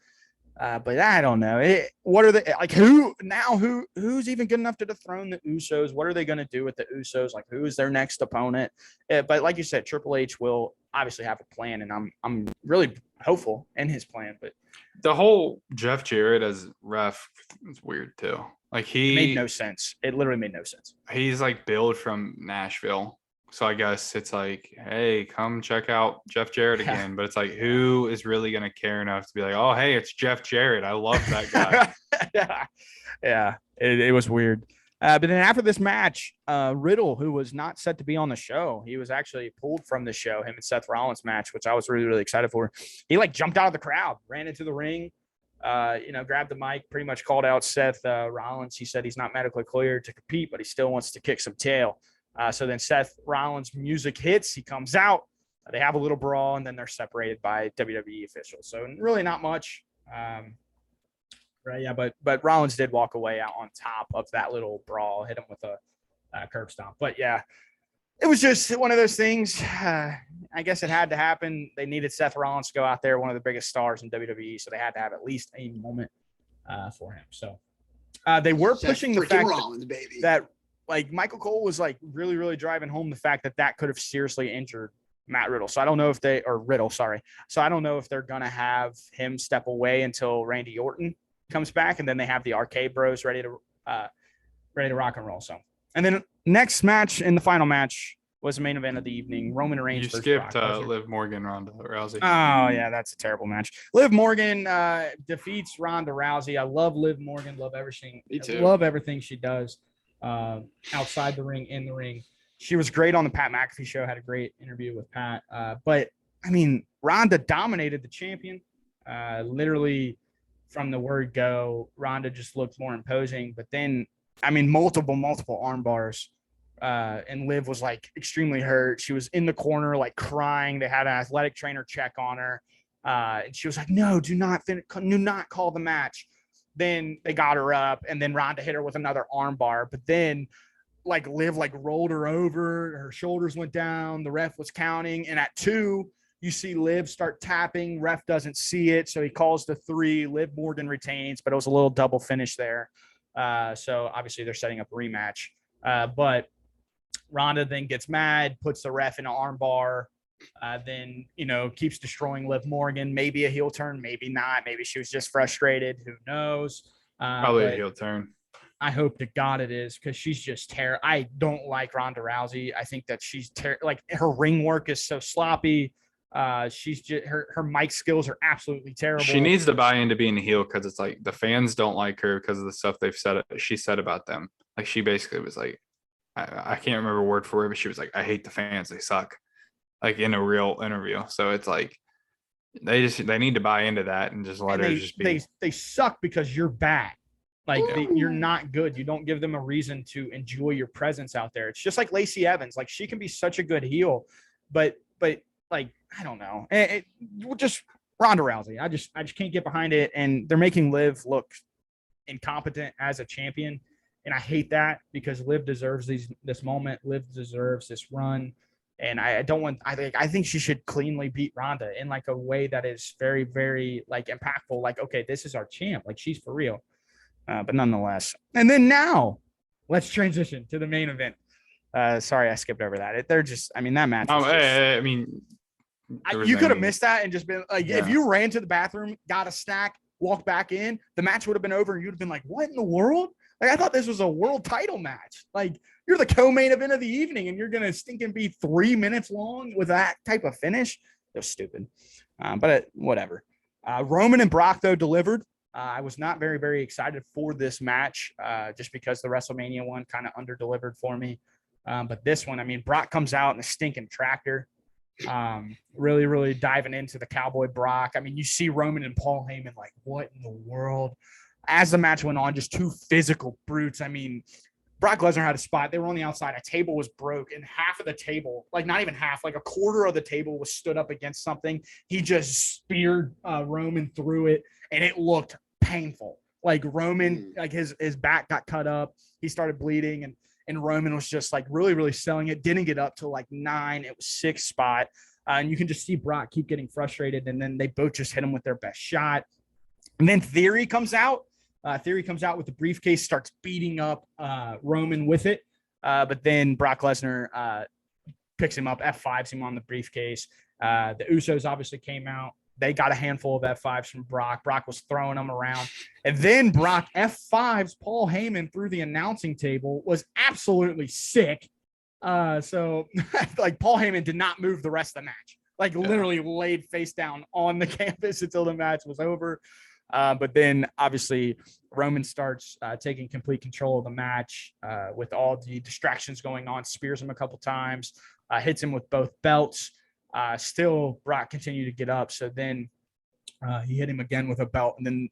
But I don't know. What are they like? Who's even good enough to dethrone the Usos? What are they going to do with the Usos? Like, who is their next opponent? But like you said, Triple H will obviously have a plan, and I'm really hopeful in his plan. But the whole Jeff Jarrett as ref is weird too. Like, it made no sense. It literally made no sense. He's like billed from Nashville. So I guess it's like, hey, come check out Jeff Jarrett again. But it's like, who is really going to care enough to be like, oh, hey, it's Jeff Jarrett. I love that guy. Yeah. It was weird. But then after this match, Riddle, who was not set to be on the show, he was actually pulled from the show, him and Seth Rollins match, which I was really excited for. He like jumped out of the crowd, ran into the ring, grabbed the mic, pretty much called out Seth Rollins. He said he's not medically cleared to compete, but he still wants to kick some tail. So then Seth Rollins' music hits. He comes out. They have a little brawl, and then they're separated by WWE officials. So really not much. Right, yeah, but Rollins did walk away out on top of that little brawl, hit him with a curb stomp. But yeah, it was just one of those things. I guess it had to happen. They needed Seth Rollins to go out there, one of the biggest stars in WWE, so they had to have at least a moment for him. So they were pushing the fact that like Michael Cole was like really driving home the fact that could have seriously injured Matt Riddle. So I don't know if Riddle. So I don't know if they're gonna have him step away until Randy Orton comes back, and then they have the Arcade Bros ready to rock and roll. So, and then next match in the final match was the main event of the evening. Roman Reigns. You skipped Liv Morgan, Ronda Rousey. Oh yeah, that's a terrible match. Liv Morgan defeats Ronda Rousey. I love Liv Morgan. Love everything. Me too. Love everything she does. Outside the ring, in the ring. She was great on the Pat McAfee show, had a great interview with Pat. But I mean, Ronda dominated the champion. Literally from the word go, Ronda just looked more imposing. But then, I mean, multiple arm bars. And Liv was like extremely hurt. She was in the corner, like crying. They had an athletic trainer check on her. And she was like, no, do not call the match. Then they got her up, and then Ronda hit her with another arm bar. But then like Liv like rolled her over, her shoulders went down, the ref was counting. And at 2, you see Liv start tapping. Ref doesn't see it, so he calls the 3. Liv Morgan retains, but it was a little double finish there. So obviously they're setting up a rematch. But Ronda then gets mad, puts the ref in an arm bar, then, keeps destroying Liv Morgan. Maybe a heel turn, maybe not. Maybe she was just frustrated. Who knows? Probably a heel turn. I hope to God it is, because she's just terrible. I don't like Ronda Rousey. I think that she's like her ring work is so sloppy. She's just her mic skills are absolutely terrible. She needs to buy into being a heel, because it's like the fans don't like her because of the stuff she said about them. Like she basically was like, I can't remember word for word, but she was like, I hate the fans, they suck, like in a real interview. So it's like they need to buy into that and just let her just be. They suck because you're bad. Like you're not good. You don't give them a reason to enjoy your presence out there. It's just like Lacey Evans. Like she can be such a good heel, but like I don't know. Just Ronda Rousey. I just can't get behind it. And they're making Liv look incompetent as a champion. And I hate that, because Liv deserves this moment. Liv deserves this run. And I think she should cleanly beat Ronda in like a way that is very, very like impactful. Like, okay, this is our champ. Like she's for real. But nonetheless. And then now let's transition to the main event. Sorry, I skipped over that. That match. You could have missed that and just been like, if you ran to the bathroom, got a snack, walked back in, the match would have been over. And you'd have been like, what in the world? Like, I thought this was a world title match. Like, you're the co-main event of the evening, and you're going to stinking be 3 minutes long with that type of finish. It was stupid. But whatever. Roman and Brock, though, delivered. I was not very, very excited for this match, just because the WrestleMania one kind of under-delivered for me. But this one, Brock comes out in a stinking tractor. Really, really diving into the Cowboy Brock. You see Roman and Paul Heyman like, what in the world? As the match went on, just 2 physical brutes. Brock Lesnar had a spot. They were on the outside. A table was broke, and half of the table, like not even half, like a quarter of the table was stood up against something. He just speared Roman through it, and it looked painful. Like Roman, like his back got cut up. He started bleeding, and Roman was just like really, really selling it. Didn't get up to like 9. It was 6 spot. And you can just see Brock keep getting frustrated, and then they both just hit him with their best shot. And then Theory comes out. Theory comes out with the briefcase, starts beating up Roman with it. But then Brock Lesnar picks him up, F5s him on the briefcase. The Usos obviously came out. They got a handful of F5s from Brock. Brock was throwing them around. And then Brock F5s Paul Heyman through the announcing table. Was absolutely sick. So like Paul Heyman did not move the rest of the match. Like literally laid face down on the canvas until the match was over. But then obviously Roman starts taking complete control of the match with all the distractions going on, spears him a couple times, hits him with both belts. Still Brock continued to get up. So then he hit him again with a belt, and then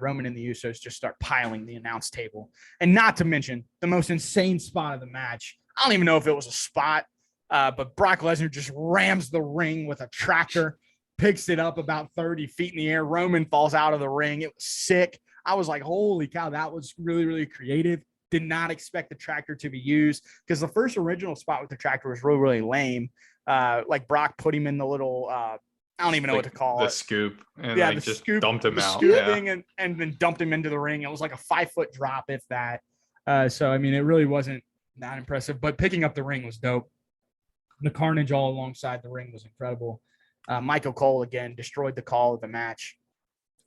Roman and the Usos just start piling the announce table. And not to mention the most insane spot of the match. I don't even know if it was a spot, but Brock Lesnar just rams the ring with a tractor, picks it up about 30 feet in the air. Roman falls out of the ring. It was sick. I was like, holy cow, that was really, really creative. Did not expect the tractor to be used, because the first original spot with the tractor was really, really lame. Like Brock put him in the little, I don't even know what to call it. The scoop. And the just scoop, dumped him out. Thing and then dumped him into the ring. It was like a 5-foot drop, if that. So, it really wasn't that impressive, but picking up the ring was dope. The carnage all alongside the ring was incredible. Michael Cole again destroyed the call of the match,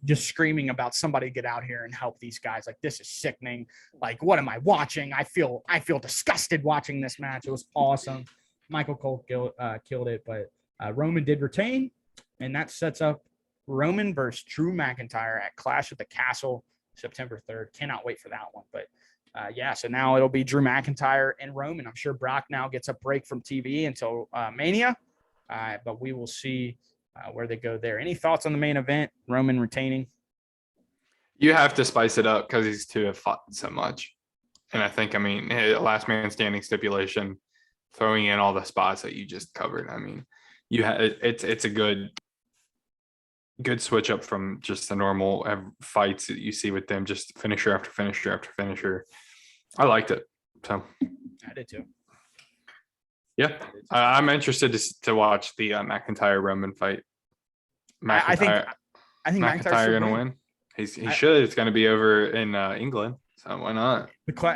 just screaming about somebody get out here and help these guys. Like, this is sickening. Like, what am I watching? I feel disgusted watching this match. It was awesome. Michael Cole killed it, but Roman did retain, and that sets up Roman versus Drew McIntyre at Clash at the Castle, September 3rd. Cannot wait for that one. But so now it'll be Drew McIntyre and Roman. I'm sure Brock now gets a break from TV until Mania. But we will see where they go there. Any thoughts on the main event? Roman retaining? You have to spice it up because these two have fought so much. And I think, last man standing stipulation, throwing in all the spots that you just covered. It's a good switch up from just the normal fights that you see with them, just finisher after finisher after finisher. I liked it. So I did too. Yeah, I'm interested to watch the McIntyre Roman fight. I think McIntyre gonna win. He should. It's gonna be over in England, so why not?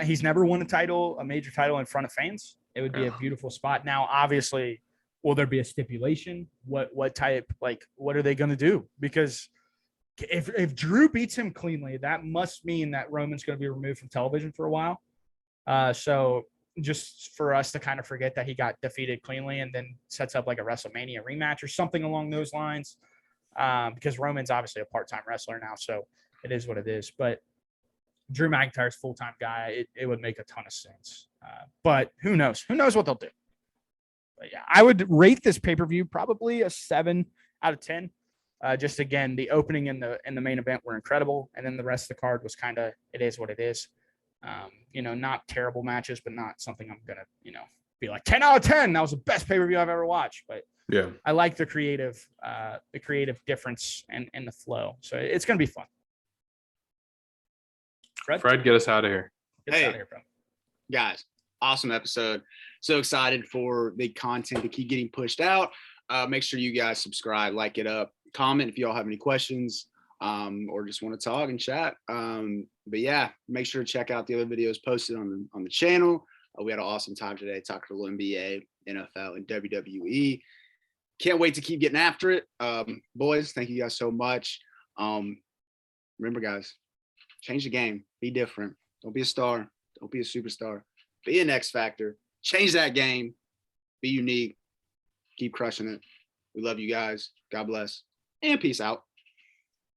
He's never won a major title in front of fans. It would be a beautiful spot. Now, obviously, will there be a stipulation? What type? Like, what are they gonna do? Because if Drew beats him cleanly, that must mean that Roman's gonna be removed from television for a while. So just for us to kind of forget that he got defeated cleanly and then sets up like a WrestleMania rematch or something along those lines. Because Roman's obviously a part-time wrestler now, so it is what it is. But Drew McIntyre's full-time guy, it would make a ton of sense. But who knows? Who knows what they'll do? But yeah, I would rate this pay-per-view probably a 7 out of 10. Just again, the opening and the main event were incredible, and then the rest of the card was kind of it is what it is. Not terrible matches, but not something I'm gonna be like 10 out of 10. That was the best pay-per-view I've ever watched. But yeah, I like the creative difference and the flow. So it's gonna be fun. Fred, get us out of here. Get us out of here, bro. Guys, awesome episode. So excited for the content to keep getting pushed out. Make sure you guys subscribe, like it up, comment if y'all have any questions, or just want to talk and chat. But yeah, make sure to check out the other videos posted on the channel. We had an awesome time today talking a little NBA, NFL, and WWE. Can't wait to keep getting after it. Boys, thank you guys so much. Remember, guys, change the game. Be different. Don't be a star. Don't be a superstar. Be an X factor. Change that game. Be unique. Keep crushing it. We love you guys. God bless. And peace out.